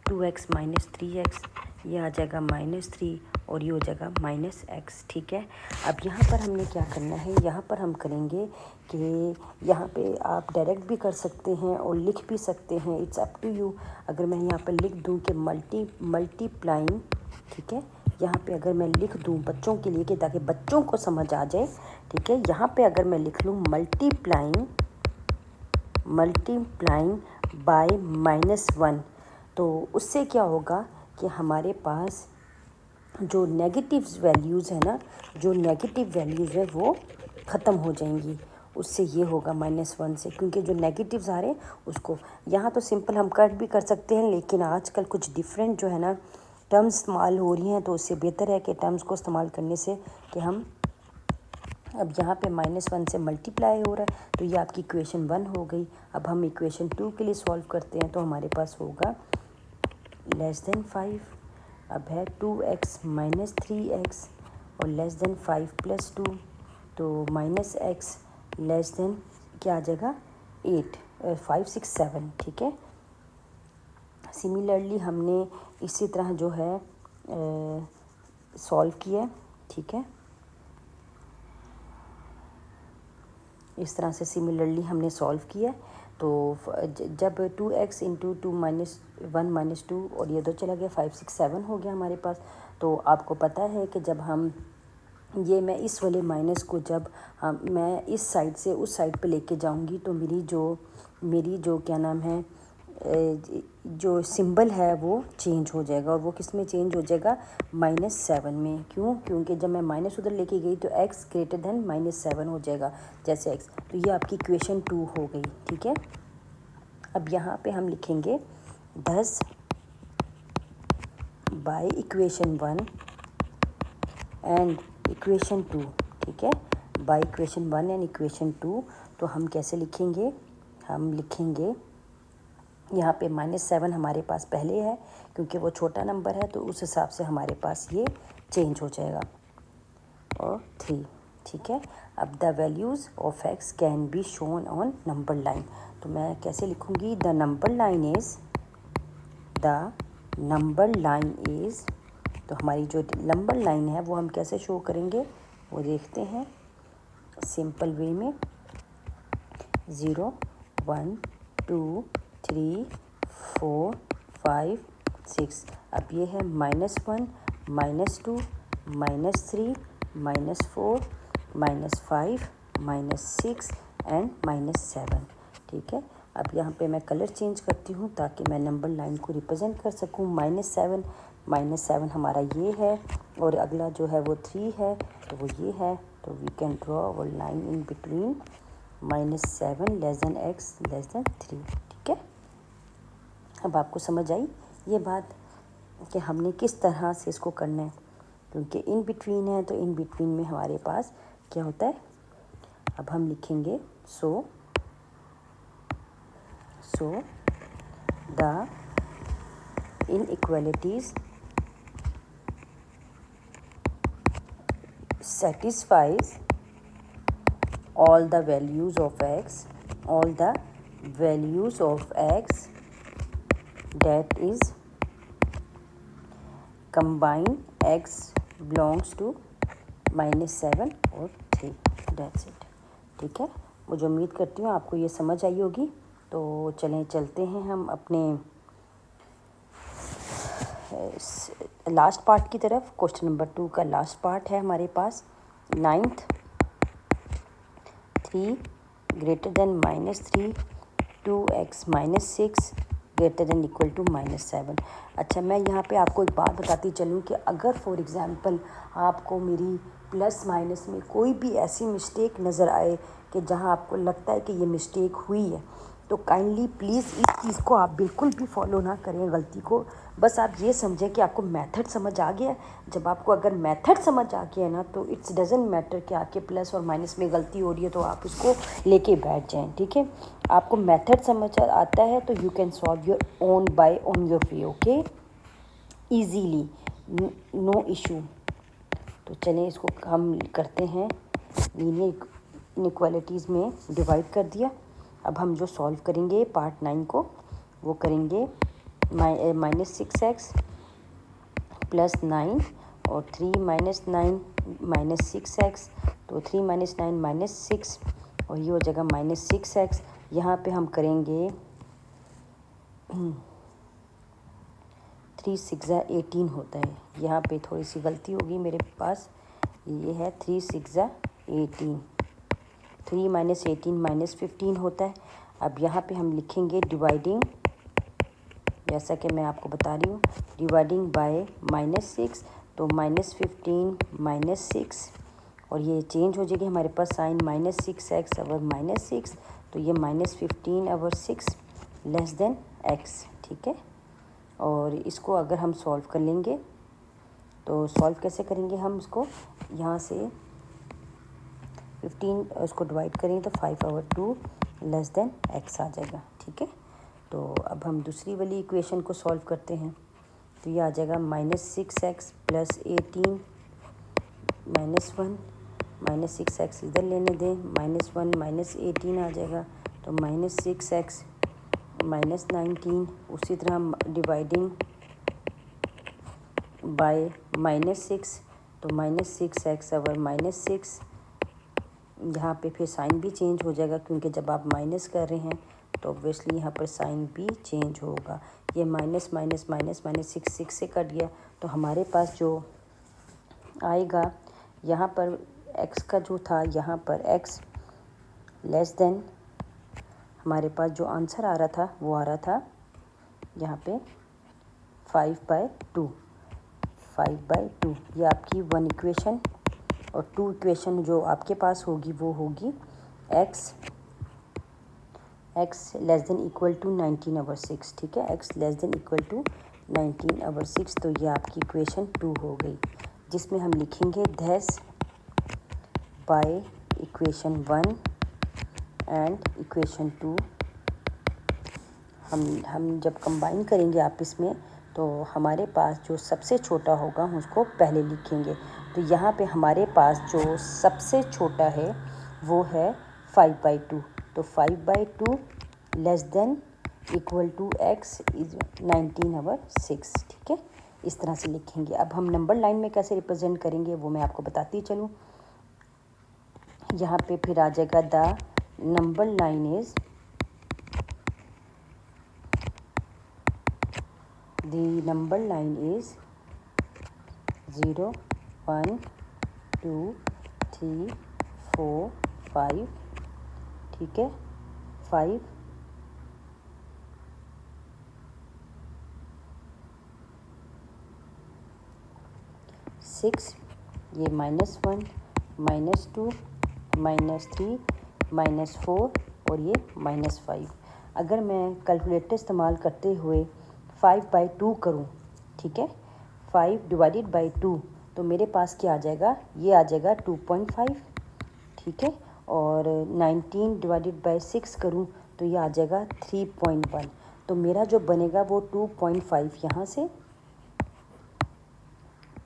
2x - 3x, ये आ जाएगा -3 और ये हो जाएगा -x, ठीक है। अब यहाँ पर हमने क्या करना है, यहाँ पर हम करेंगे कि यहाँ पे आप डायरेक्ट भी कर सकते हैं और लिख भी सकते हैं, इट्स अप टू यू। अगर मैं यहाँ पर लिख दूँ कि मल्टीप्लाइंग, ठीक है, यहाँ पे अगर मैं लिख दूँ बच्चों के लिए कि ताकि बच्चों को समझ आ जाए, ठीक है, यहाँ पे अगर मैं लिख लूँ मल्टीप्लाइंग बाय -1, तो उससे क्या होगा कि हमारे पास जो नेगेटिव वैल्यूज़ है ना, जो नेगेटिव वैल्यूज़ है वो ख़त्म हो जाएंगी। उससे ये होगा -1 से, क्योंकि जो नेगेटिव्स आ रहे हैं उसको, यहाँ तो सिंपल हम कट भी कर सकते हैं, लेकिन आजकल कुछ डिफरेंट जो है ना टर्म्स इस्तेमाल हो रही हैं, तो उससे बेहतर है कि टर्म्स को इस्तेमाल करने से कि हम, अब यहाँ पे -1 से मल्टीप्लाई हो रहा है, तो ये आपकी इक्वेशन 1 हो गई। अब हम इक्वेशन 2 के लिए सॉल्व करते हैं, तो हमारे पास होगा लेस देन 5। अब है 2x - 3x और लेस देन 5 + 2, तो -x लेस देन क्या आ जाएगा 8, 5 6 7, ठीक है। सिमिलरली हमने इसी तरह जो है सॉल्व किया, ठीक है, इस तरह से सिमिलरली हमने सॉल्व किया। तो जब 2x × 2 - 1 - 2 और ये उधर चला गया, 5 6 7 हो गया हमारे पास। तो आपको पता है कि जब हम ये, मैं इस वाले माइनस को जब मैं इस साइड से उस साइड पे लेके जाऊंगी, तो मेरी जो क्या नाम है, जो सिंबल है वो चेंज हो जाएगा। और वो किस में चेंज हो जाएगा, -7 में। क्यों? क्योंकि जब मैं माइनस उधर लेके गई तो x > -7 हो जाएगा, जैसे x। तो ये आपकी इक्वेशन 2 हो गई, ठीक है। अब यहाँ पे हम लिखेंगे 10 बाय इक्वेशन 1 एंड इक्वेशन 2, ठीक है, बाय इक्वेशन 1 एंड इक्वेशन 2। तो हम कैसे लिखेंगे, हम लिखेंगे यहाँ पे -7 हमारे पास पहले है, क्योंकि वो छोटा नंबर है, तो उस हिसाब से हमारे पास ये चेंज हो जाएगा, और 3, ठीक है। अब the values of x can be shown on number line. तो मैं कैसे लिखूँगी, द नंबर लाइन इज़, तो हमारी जो नंबर लाइन है वो हम कैसे शो करेंगे वो देखते हैं सिंपल वे में। 0 1 2 3 4 5 6। अब ये है -1 -2 -3 -4 -5 -6 एंड -7, ठीक है। अब यहाँ पे मैं कलर चेंज करती हूँ ताकि मैं नंबर लाइन को रिप्रेजेंट कर सकूँ। -7 हमारा ये है, और अगला जो है वो 3 है, तो वो ये है। तो we can draw our line in between -7 less than x less than 3, ठीक है। अब आपको समझ आई ये बात कि हमने किस तरह से इसको करना है, क्योंकि इन बिटवीन है, तो इन बिटवीन में हमारे पास क्या होता है। अब हम लिखेंगे so the inequalities satisfies all the values of x that is combine x belongs to -7 और 3, that's it, ठीक है। मुझे उम्मीद करती हूँ आपको ये समझ आई होगी। तो चलें चलते हैं हम अपने लास्ट पार्ट की तरफ। क्वेश्चन नंबर 2 का लास्ट पार्ट है हमारे पास। 9th 3 > -3 2x minus 6 greater than equal to -7। अच्छा, मैं यहाँ पे आपको एक बात बताती चलूँ कि अगर फॉर एग्ज़ाम्पल आपको मेरी प्लस माइनस में कोई भी ऐसी मिस्टेक नज़र आए कि जहाँ आपको लगता है कि ये मिस्टेक हुई है, तो काइंडली प्लीज़ इस चीज़ को आप बिल्कुल भी फॉलो ना करें, गलती को। बस आप ये समझें कि आपको मेथड समझ आ गया है। जब आपको अगर मेथड समझ आ गया है ना, तो इट्स डजेंट मैटर कि आपके प्लस और माइनस में गलती हो रही है तो आप उसको लेके बैठ जाएं, ठीक है। आपको मेथड समझ आता है तो you can solve your own by on your way, okay, easily, no issue. तो चलें इसको हम करते हैं, लीनियर इनइक्वालिटीज़ में डिवाइड कर दिया। अब हम जो सॉल्व करेंगे पार्ट 9 को, वो करेंगे -6x प्लस 9 और 3 माइनस 9 माइनस 6x, तो 3 माइनस 9 माइनस 6 और ये हो जाएगा -6x। यहाँ पे हम करेंगे 3 6 18 होता है, यहाँ पे थोड़ी सी गलती होगी मेरे पास, ये है 3 6 18, 3 माइनस 18 माइनस 15 होता है। अब यहाँ पे हम लिखेंगे डिवाइडिंग, जैसा कि मैं आपको बता रही हूँ, डिवाइडिंग बाय -6, तो -15 -6 और ये चेंज हो जाएगी हमारे पास साइन -6x अवर -6, तो ये -15 अवर 6 लेस देन x, ठीक है। और इसको अगर हम सॉल्व कर लेंगे तो सॉल्व कैसे करेंगे हम इसको, यहाँ से 15 उसको डिवाइड करेंगे तो 5 ओवर 2 लेस देन x आ जाएगा, ठीक है। तो अब हम दूसरी वाली इक्वेशन को सॉल्व करते हैं, तो ये आ जाएगा -6x प्लस 18 -1 -6x इधर लेने दें, -1 -18 आ जाएगा, तो -6x -19, उसी तरह हम डिवाइडिंग बाय -6, तो -6x ओवर -6, यहाँ पे फिर साइन भी चेंज हो जाएगा क्योंकि जब आप माइनस कर रहे हैं तो ऑब्वियसली यहाँ पर साइन भी चेंज होगा। ये माइनस माइनस माइनस माइनस 6 से कट गया, तो हमारे पास जो आएगा यहाँ पर x का जो था, यहाँ पर x लेस देन, हमारे पास जो आंसर आ रहा था वो आ रहा था यहाँ पे 5/2, 5/2, ये आपकी 1 इक्वेशन। और 2 इक्वेशन जो आपके पास होगी वो होगी x less than equal to 19 over 6, ठीक है, x less than equal to 19 over 6, तो ये आपकी इक्वेशन 2 हो गई, जिसमें हम लिखेंगे दैस बाय इक्वेशन 1 एंड इक्वेशन 2 हम जब कंबाइन करेंगे आपस में तो हमारे पास जो सबसे छोटा होगा हम उसको पहले लिखेंगे। तो यहाँ पे हमारे पास जो सबसे छोटा है वो है 5/2, तो 5/2 less than equal to x is 19 over 6, ठीक है, इस तरह से लिखेंगे। अब हम नंबर लाइन में कैसे रिप्रेजेंट करेंगे वो मैं आपको बताती चलूँ। यहाँ पे फिर आ जाएगा the number line is, the number line is 0 1 2 3 4 5, ठीक है, 5 6, ये -1 -2 -3 -4 और ये -5। अगर मैं कैलकुलेटर इस्तेमाल करते हुए 5/2 करूँ, ठीक है, 5 डिवाइडेड बाई 2, तो मेरे पास क्या आ जाएगा, ये आ जाएगा 2.5, ठीक है। और 19 डिवाइडेड बाई 6 करूँ तो ये आ जाएगा 3.1, तो मेरा जो बनेगा वो 2.5 यहाँ से,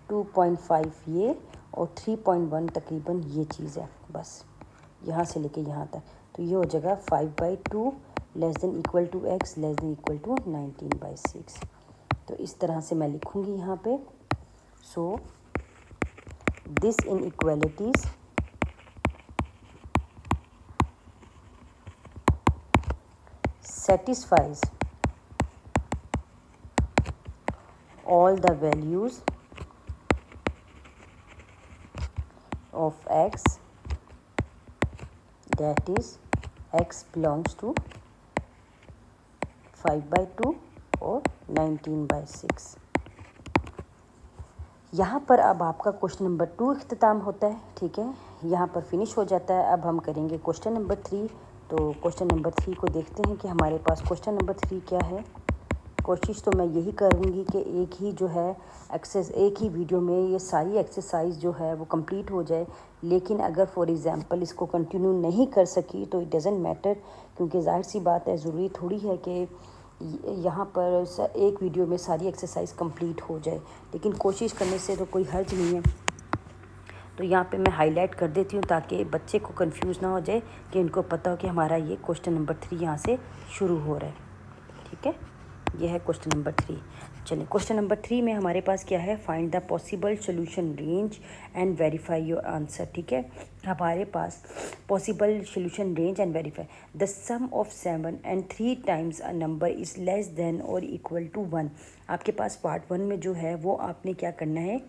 2.5 ये और 3.1 तकरीबन ये चीज़ है, बस यहाँ से लेके यहाँ तक, तो ये हो जाएगा 5/2 less than equal to x less than equal to 19/6। तो इस तरह से मैं लिखूँगी यहाँ पे। So this inequalities satisfies all the values of x, that is x belongs to 5/2 और 19/6। यहाँ पर अब आपका क्वेश्चन नंबर 2 इख्तिताम होता है, ठीक है, यहाँ पर फिनिश हो जाता है। अब हम करेंगे क्वेश्चन नंबर 3। तो क्वेश्चन नंबर 3 को देखते हैं कि हमारे पास क्वेश्चन नंबर 3 क्या है। कोशिश तो मैं यही करूँगी कि एक ही वीडियो में ये सारी एक्सरसाइज जो है वो कंप्लीट हो जाए। लेकिन अगर फॉर एग्ज़ाम्पल इसको कंटिन्यू नहीं कर सकी तो इट डज़ंट मैटर, क्योंकि जाहिर सी बात है, ज़रूरी थोड़ी है कि यहाँ पर एक वीडियो में सारी एक्सरसाइज कंप्लीट हो जाए। लेकिन कोशिश करने से तो कोई हर्ज नहीं है। तो यहाँ पे मैं हाईलाइट कर देती हूँ ताकि बच्चे को कंफ्यूज ना हो जाए, कि इनको पता हो कि हमारा ये क्वेश्चन नंबर 3 यहाँ से शुरू हो रहा है। ठीक है, ये है क्वेश्चन नंबर 3। चलिए, क्वेश्चन नंबर 3 में हमारे पास क्या है, find the possible solution range and verify your answer. ठीक है, हमारे पास possible solution range and verify the sum of 7 and 3 times a number is less than और इक्वल टू 1। आपके पास पार्ट 1 में जो है वो आपने क्या करना है,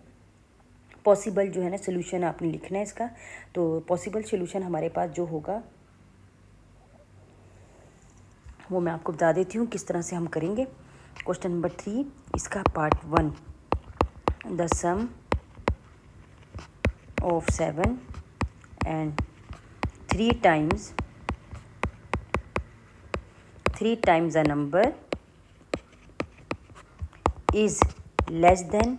पॉसिबल जो है ना सोल्यूशन आपने लिखना है इसका। तो पॉसिबल सोल्यूशन हमारे पास जो होगा वो मैं आपको बता देती हूँ किस तरह से हम करेंगे। क्वेश्चन नंबर 3 इसका part 1, the sum of 7 and 3 times a number is less than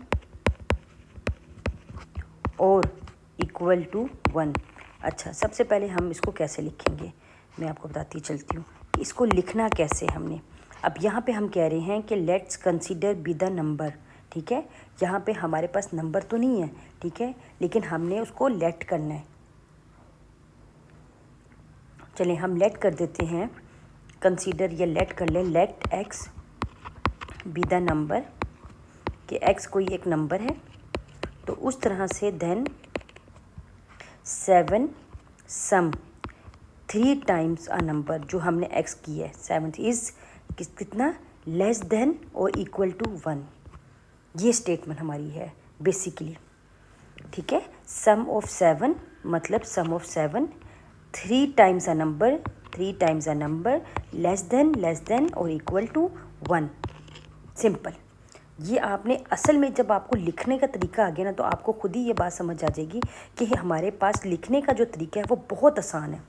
और इक्वल टू 1। अच्छा, सबसे पहले हम इसको कैसे लिखेंगे मैं आपको बताती चलती हूँ। इसको लिखना कैसे हमने, अब यहाँ पे हम कह रहे हैं कि let's consider B the number. ठीक है, यहाँ पे हमारे पास नंबर तो नहीं है, ठीक है, लेकिन हमने उसको लेट करना है। चलिए हम लेट कर देते हैं, कंसीडर या लेट कर लें, let x be the number, कि एक्स कोई एक नंबर है। तो उस तरह से then 7 sum 3 times a number, जो हमने एक्स की है 7 इज़ कितना, लेस देन और इक्वल टू 1। ये स्टेटमेंट हमारी है बेसिकली। ठीक है, सम ऑफ 7 मतलब sum of 7 3 times a number less than और इक्वल टू 1। सिंपल। ये आपने असल में जब आपको लिखने का तरीका आ गया ना, तो आपको खुद ही ये बात समझ आ जाएगी कि हमारे पास लिखने का जो तरीका है वो बहुत आसान है।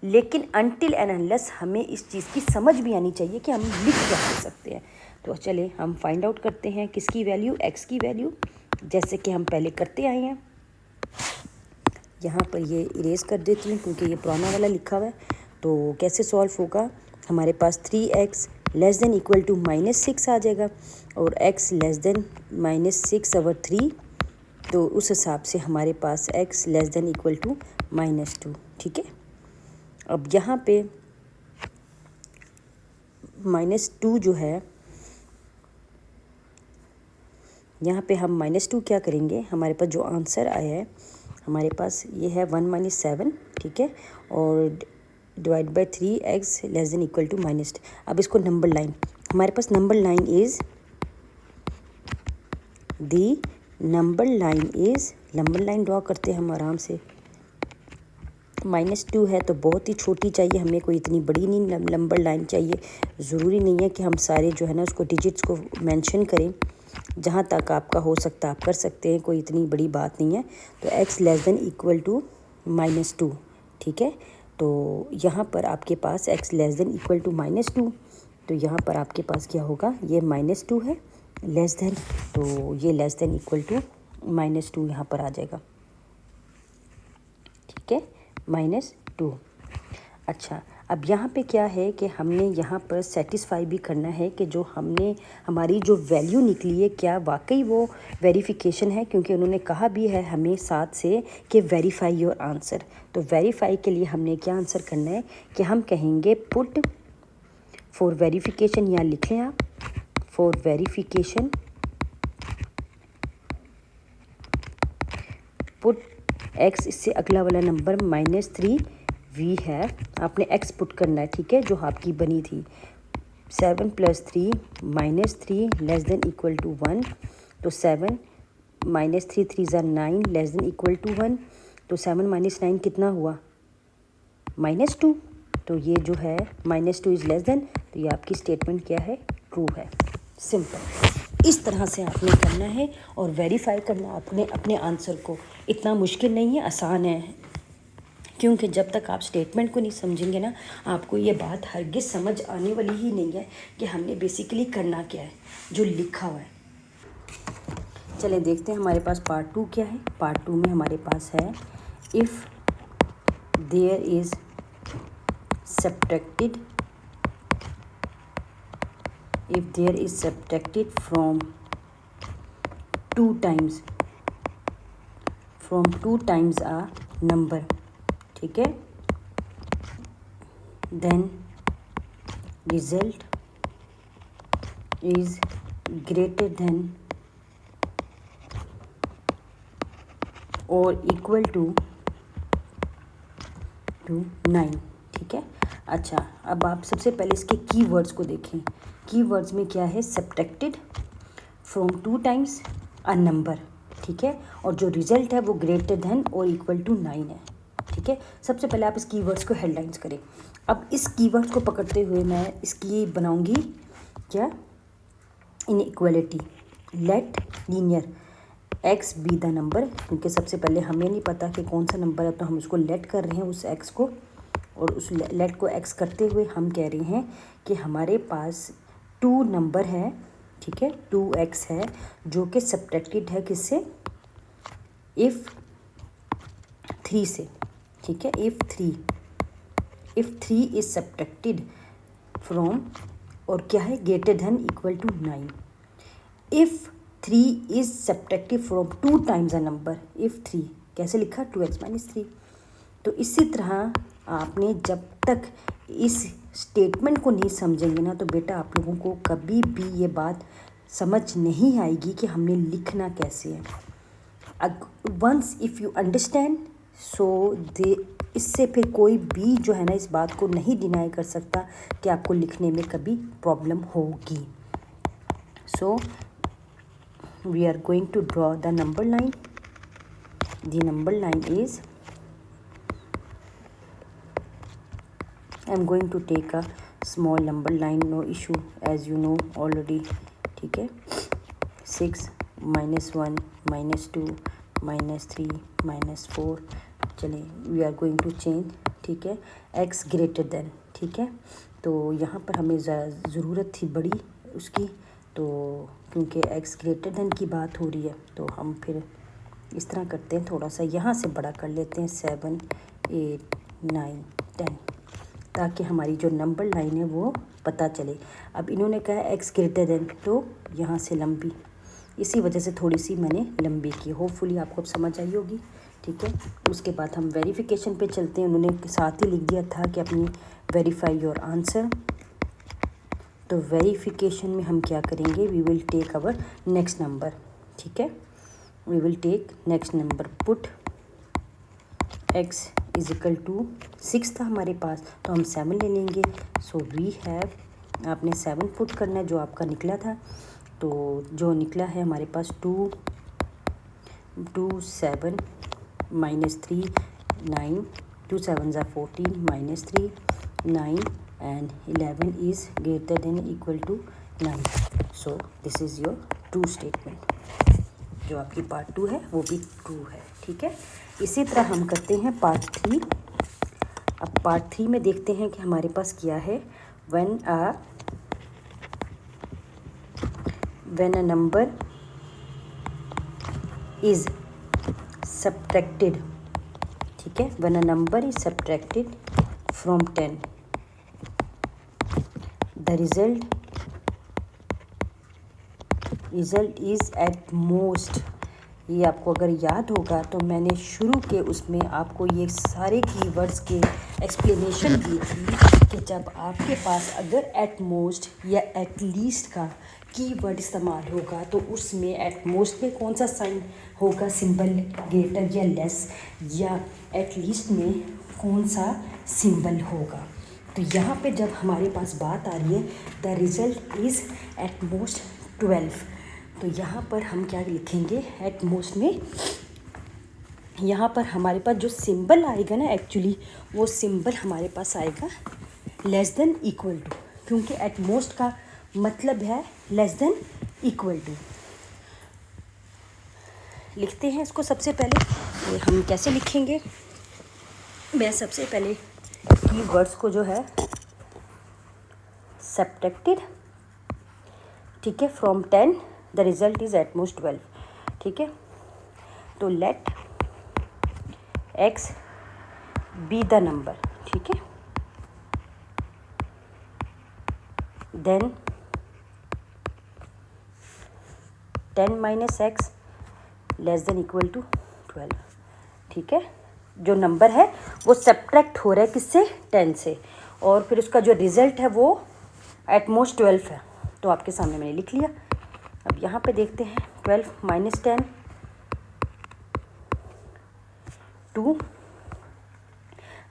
लेकिन अनटिल एंड अनलेस हमें इस चीज़ की समझ भी आनी चाहिए कि हम लिख क्या सकते हैं। तो चले हम फाइंड आउट करते हैं किसकी वैल्यू, एक्स की वैल्यू, जैसे कि हम पहले करते आए हैं। यहाँ पर ये इरेज कर देती हूँ क्योंकि ये पुराना वाला लिखा हुआ है। तो कैसे सॉल्व होगा, हमारे पास 3x less than equal to -6 आ जाएगा और x लेस देन -6/3। तो उस हिसाब से हमारे पास x less than equal to -2। ठीक है, अब यहाँ पे -2 जो है, यहाँ पे हम -2 क्या करेंगे, हमारे पास जो आंसर आया है हमारे पास ये है 1 - 7। ठीक है, और divide by 3x less than equal to -2। अब इसको नंबर लाइन, हमारे पास number line is number line draw करते हैं हम आराम से। -2 है तो बहुत ही छोटी चाहिए हमें, कोई इतनी बड़ी नहीं नंबर लाइन चाहिए। ज़रूरी नहीं है कि हम सारे जो है ना उसको डिजिट्स को मेंशन करें, जहाँ तक आपका हो सकता है आप कर सकते हैं, कोई इतनी बड़ी बात नहीं है। तो x less than equal to -2। ठीक है, तो यहाँ पर आपके पास x less than equal to -2, तो यहाँ पर आपके पास क्या होगा, ये -2 है लेस देन, तो ये लेस देन इक्वल टू -2 यहाँ पर आ जाएगा। ठीक है, -2। अच्छा, अब यहाँ पे क्या है कि हमने यहाँ पर सेटिस्फाई भी करना है कि जो हमारी जो वैल्यू निकली है क्या वाकई वो वेरिफिकेशन है, क्योंकि उन्होंने कहा भी है हमें साथ से कि वेरीफाई योर आंसर। तो वेरीफाई के लिए हमने क्या आंसर करना है कि हम कहेंगे पुट फॉर वेरिफिकेशन, यहाँ लिख लें आप, फॉर वेरिफिकेशन पुट x, इससे अगला वाला नंबर -3v है, आपने x पुट करना है। ठीक है, जो आपकी बनी थी 7 + 3 -3 लेस देन इक्वल टू 1। तो 7 -3 3 ज़ा 9 लेस देन इक्वल टू 1। तो 7 - 9 कितना हुआ, -2। तो ये जो है -2 इज़ लेस देन तो ये आपकी स्टेटमेंट क्या है, ट्रू है। सिंपल, इस तरह से आपने करना है और वेरीफाई करना आपने अपने आंसर को। इतना मुश्किल नहीं है, आसान है, क्योंकि जब तक आप स्टेटमेंट को नहीं समझेंगे ना, आपको ये बात हरगिज़ समझ आने वाली ही नहीं है कि हमने बेसिकली करना क्या है जो लिखा हुआ है। चले देखते हैं हमारे पास पार्ट 2 क्या है। पार्ट 2 में हमारे पास है if there is subtracted, if there is subtracted from 2 times a number, ठीक है, then result is greater than or equal to 9, ठीक है। अच्छा, अब आप सबसे पहले इसके कीवर्ड्स को देखें। कीवर्ड्स में क्या है, subtracted from 2 times a number, ठीक है, और जो रिजल्ट है वो ग्रेटर देन और इक्वल टू 9 है, ठीक है। सबसे पहले आप इस कीवर्ड्स को हेडलाइंस करें। अब इस कीवर्ड्स को पकड़ते हुए मैं इसकी बनाऊंगी क्या, inequality. Let linear x be the number, क्योंकि सबसे पहले हमें नहीं पता कि कौन सा नंबर है, तो हम उसको लेट कर रहे हैं उस एक्स को, और उस लेट को एक्स करते हुए हम कह रहे हैं कि हमारे पास 2 नंबर है, ठीक है, 2x है, जो कि सब्ट्रैक्टेड है किससे, इफ़ 3 से, ठीक है। इफ़ 3 इज़ सब्ट्रैक्टेड फ्रॉम, और क्या है, greater than equal to 9। If 3 is subtracted from 2 times a number, if 3 कैसे लिखा, 2x - 3। तो इसी तरह आपने जब तक इस स्टेटमेंट को नहीं समझेंगे ना, तो बेटा आप लोगों को कभी भी ये बात समझ नहीं आएगी कि हमने लिखना कैसे है। वंस इफ़ यू अंडरस्टैंड, सो दे, इससे फिर कोई भी जो है ना इस बात को नहीं डिनाई कर सकता कि आपको लिखने में कभी प्रॉब्लम होगी। So we are going to draw the number line. The number line is, I am going to take a small number line, no issue, as you know already, ठीक है। 6 -1 -2 -3 -4, चलिए we are going to change, ठीक है, x greater than, ठीक है। तो यहाँ पर हमें ज़रूरत थी बड़ी उसकी, तो क्योंकि x ग्रेटर देन की बात हो रही है, तो हम फिर इस तरह करते हैं, थोड़ा सा यहाँ से बड़ा कर लेते हैं, 7 8 9 10, ताकि हमारी जो नंबर लाइन है वो पता चले। अब इन्होंने कहा है एक्स ग्रेटर देन, तो यहाँ से लंबी, इसी वजह से थोड़ी सी मैंने लंबी की। होपफुली आपको अब समझ आई होगी, ठीक है। उसके बाद हम वेरिफिकेशन पे चलते हैं। उन्होंने साथ ही लिख दिया था कि अपनी वेरीफाई योर आंसर। तो वेरिफिकेशन में हम क्या करेंगे, we will take our next number, ठीक है, we will take next number, put x is equal to 6 था हमारे पास, तो हम 7 ले लेंगे। सो वी हैव, आपने 7 पुट करना है जो आपका निकला था, तो जो निकला है हमारे पास 2 7 -3 9, 2 7 ज़ा 14 -3 9 and 11 is greater than equal to 9। So this is your true statement. जो आपकी पार्ट 2 है वो भी ट्रू है, ठीक है। इसी तरह हम करते हैं पार्ट 3। अब पार्ट 3 में देखते हैं कि हमारे पास क्या है। When a number is subtracted, ठीक है, when a number is subtracted from 10, the result is at most. ये आपको अगर याद होगा तो मैंने शुरू के उसमें आपको ये सारे कीवर्ड्स के एक्सप्लेनेशन दी थी कि जब आपके पास अगर एट मोस्ट या एट लीस्ट का कीवर्ड इस्तेमाल होगा तो उसमें एट मोस्ट में कौन सा साइन होगा, सिंबल, ग्रेटर या लेस, या एट लीस्ट में कौन सा सिंबल होगा। तो यहाँ पे जब हमारे पास बात आ रही है the result is at most 12, तो यहाँ पर हम क्या लिखेंगे, एट मोस्ट में यहाँ पर हमारे पास जो सिंबल आएगा ना, एक्चुअली वो सिंबल हमारे पास आएगा लेस देन इक्वल टू, क्योंकि एट मोस्ट का मतलब है लेस देन इक्वल टू। लिखते हैं इसको सबसे पहले। हम कैसे लिखेंगे, मैं सबसे पहले कीवर्ड्स को जो है सब्ट्रैक्टेड, ठीक है, from 10 the result is at most 12, ठीक है। तो let x be the number, ठीक है, then 10 minus x less than equal to 12, ठीक है। जो नंबर है वो सब्ट्रैक्ट हो रहा है किससे, 10 से, और फिर उसका जो रिज़ल्ट है वो एट मोस्ट 12 है। तो आपके सामने मैंने लिख लिया। अब यहाँ पे देखते हैं 12 माइनस 10 2।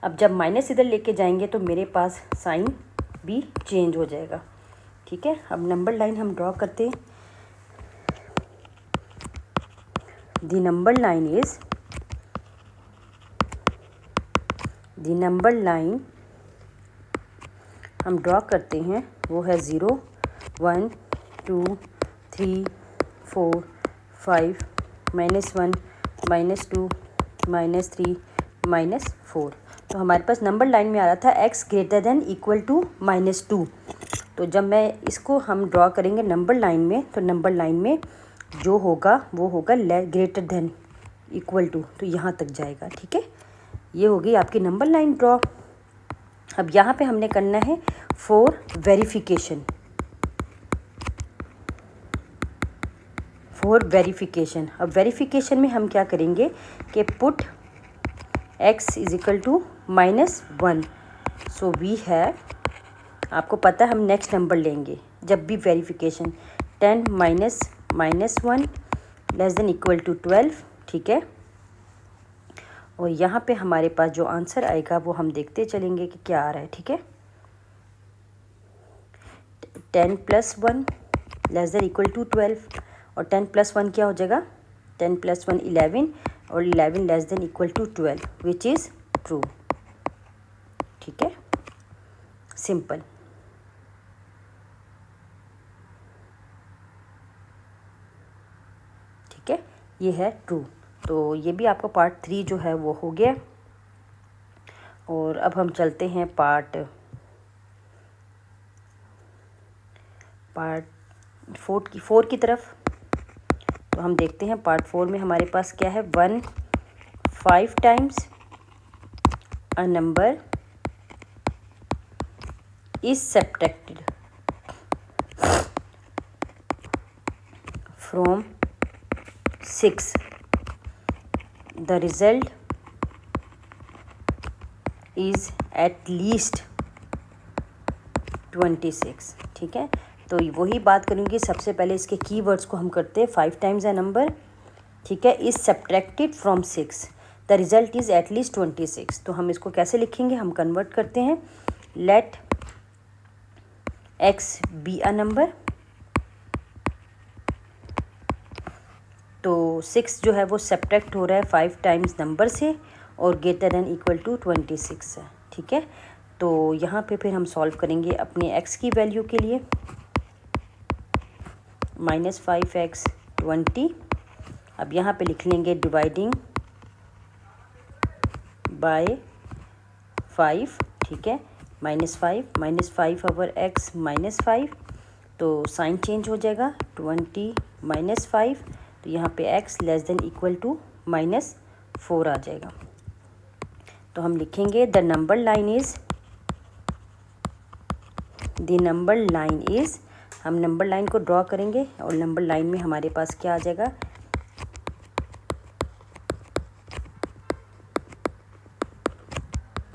अब जब माइनस इधर लेके जाएंगे तो मेरे पास साइन भी चेंज हो जाएगा, ठीक है। अब नंबर लाइन हम ड्रॉ करते हैं। द नंबर लाइन हम ड्रॉ करते हैं वो है 0 1 2 3 4 5 -1 -2 -3 -4। तो हमारे पास नंबर लाइन में आ रहा था x greater than equal to -2। तो जब मैं इसको हम ड्रॉ करेंगे नंबर लाइन में, तो नंबर लाइन में जो होगा वो होगा ग्रेटर देन इक्वल टू, तो यहाँ तक जाएगा, ठीक है। ये होगी आपकी नंबर लाइन ड्रॉ। अब यहाँ पे हमने करना है फॉर वेरिफिकेशन। अब वेरिफिकेशन में हम क्या करेंगे कि put x is equal to -1। So we have, आपको पता है हम नेक्स्ट नंबर लेंगे जब भी verification, 10 minus -1 less than equal to 12, ठीक है। और यहाँ पे हमारे पास जो आंसर आएगा वो हम देखते चलेंगे कि क्या आ रहा है, ठीक है। 10 + 1 लेस देन इक्वल टू 12, और 10 + 1 क्या हो जाएगा, 10 + 1 11, और 11 less than equal to 12 which is true, ठीक है, सिंपल। ठीक है, ये है ट्रू। तो ये भी आपका पार्ट 3 जो है वो हो गया। और अब हम चलते हैं पार्ट 4 की तरफ। तो हम देखते हैं पार्ट 4 में हमारे पास क्या है, 1 5 times a number is subtracted from 6, the result is at least 26, ठीक है। तो वही बात करूँगी, सबसे पहले इसके कीवर्ड्स को हम करते हैं। 5 टाइम्स अ नंबर, ठीक है, is subtracted from 6, the result is at least 26। तो हम इसको कैसे लिखेंगे, हम कन्वर्ट करते हैं। Let x be a number, तो 6 जो है वो सब्ट्रैक्ट हो रहा है 5 टाइम्स नंबर से, और ग्रेटर देन इक्वल टू 26 है, ठीक है। तो यहाँ पे फिर हम सॉल्व करेंगे अपने x की वैल्यू के लिए। -5x 20। अब यहाँ पे लिख लेंगे डिवाइडिंग बाय 5, ठीक है, -5 ओवर x -5, तो साइन चेंज हो जाएगा, 20 -5, तो यहाँ पे x less than equal to -4 आ जाएगा। तो हम लिखेंगे द नंबर लाइन इज़, हम नंबर लाइन को ड्रॉ करेंगे, और नंबर लाइन में हमारे पास क्या आ जाएगा,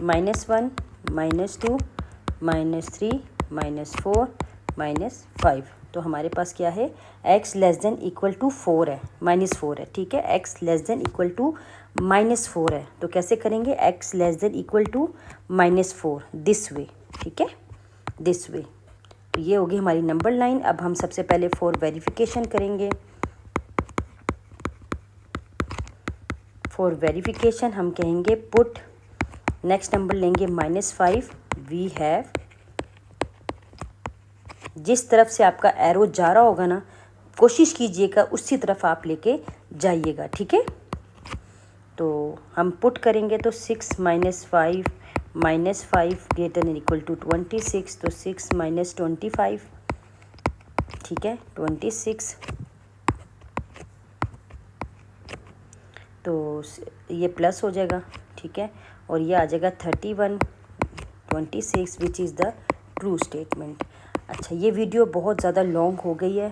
-1 -2 -3 -4 -5। तो हमारे पास क्या है, x less than equal to 4 है, -4 है, ठीक है। x less than equal to -4 है, तो कैसे करेंगे, x less than equal to -4 this way, ठीक है, दिस वे। तो ये होगी हमारी नंबर लाइन। अब हम सबसे पहले फॉर वेरिफिकेशन करेंगे। फॉर वेरिफिकेशन हम कहेंगे पुट, नेक्स्ट नंबर लेंगे -5, वी हैव जिस तरफ से आपका एरो जा रहा होगा ना, कोशिश कीजिएगा उसी तरफ आप लेके जाइएगा, ठीक है। तो हम पुट करेंगे तो 6 - 5 ग्रेटर देन इक्वल टू 26, तो 6 - 25, ठीक है, 26। तो ये प्लस हो जाएगा, ठीक है, और ये आ जाएगा 31 26 which is the true statement. अच्छा, ये वीडियो बहुत ज़्यादा लॉन्ग हो गई है।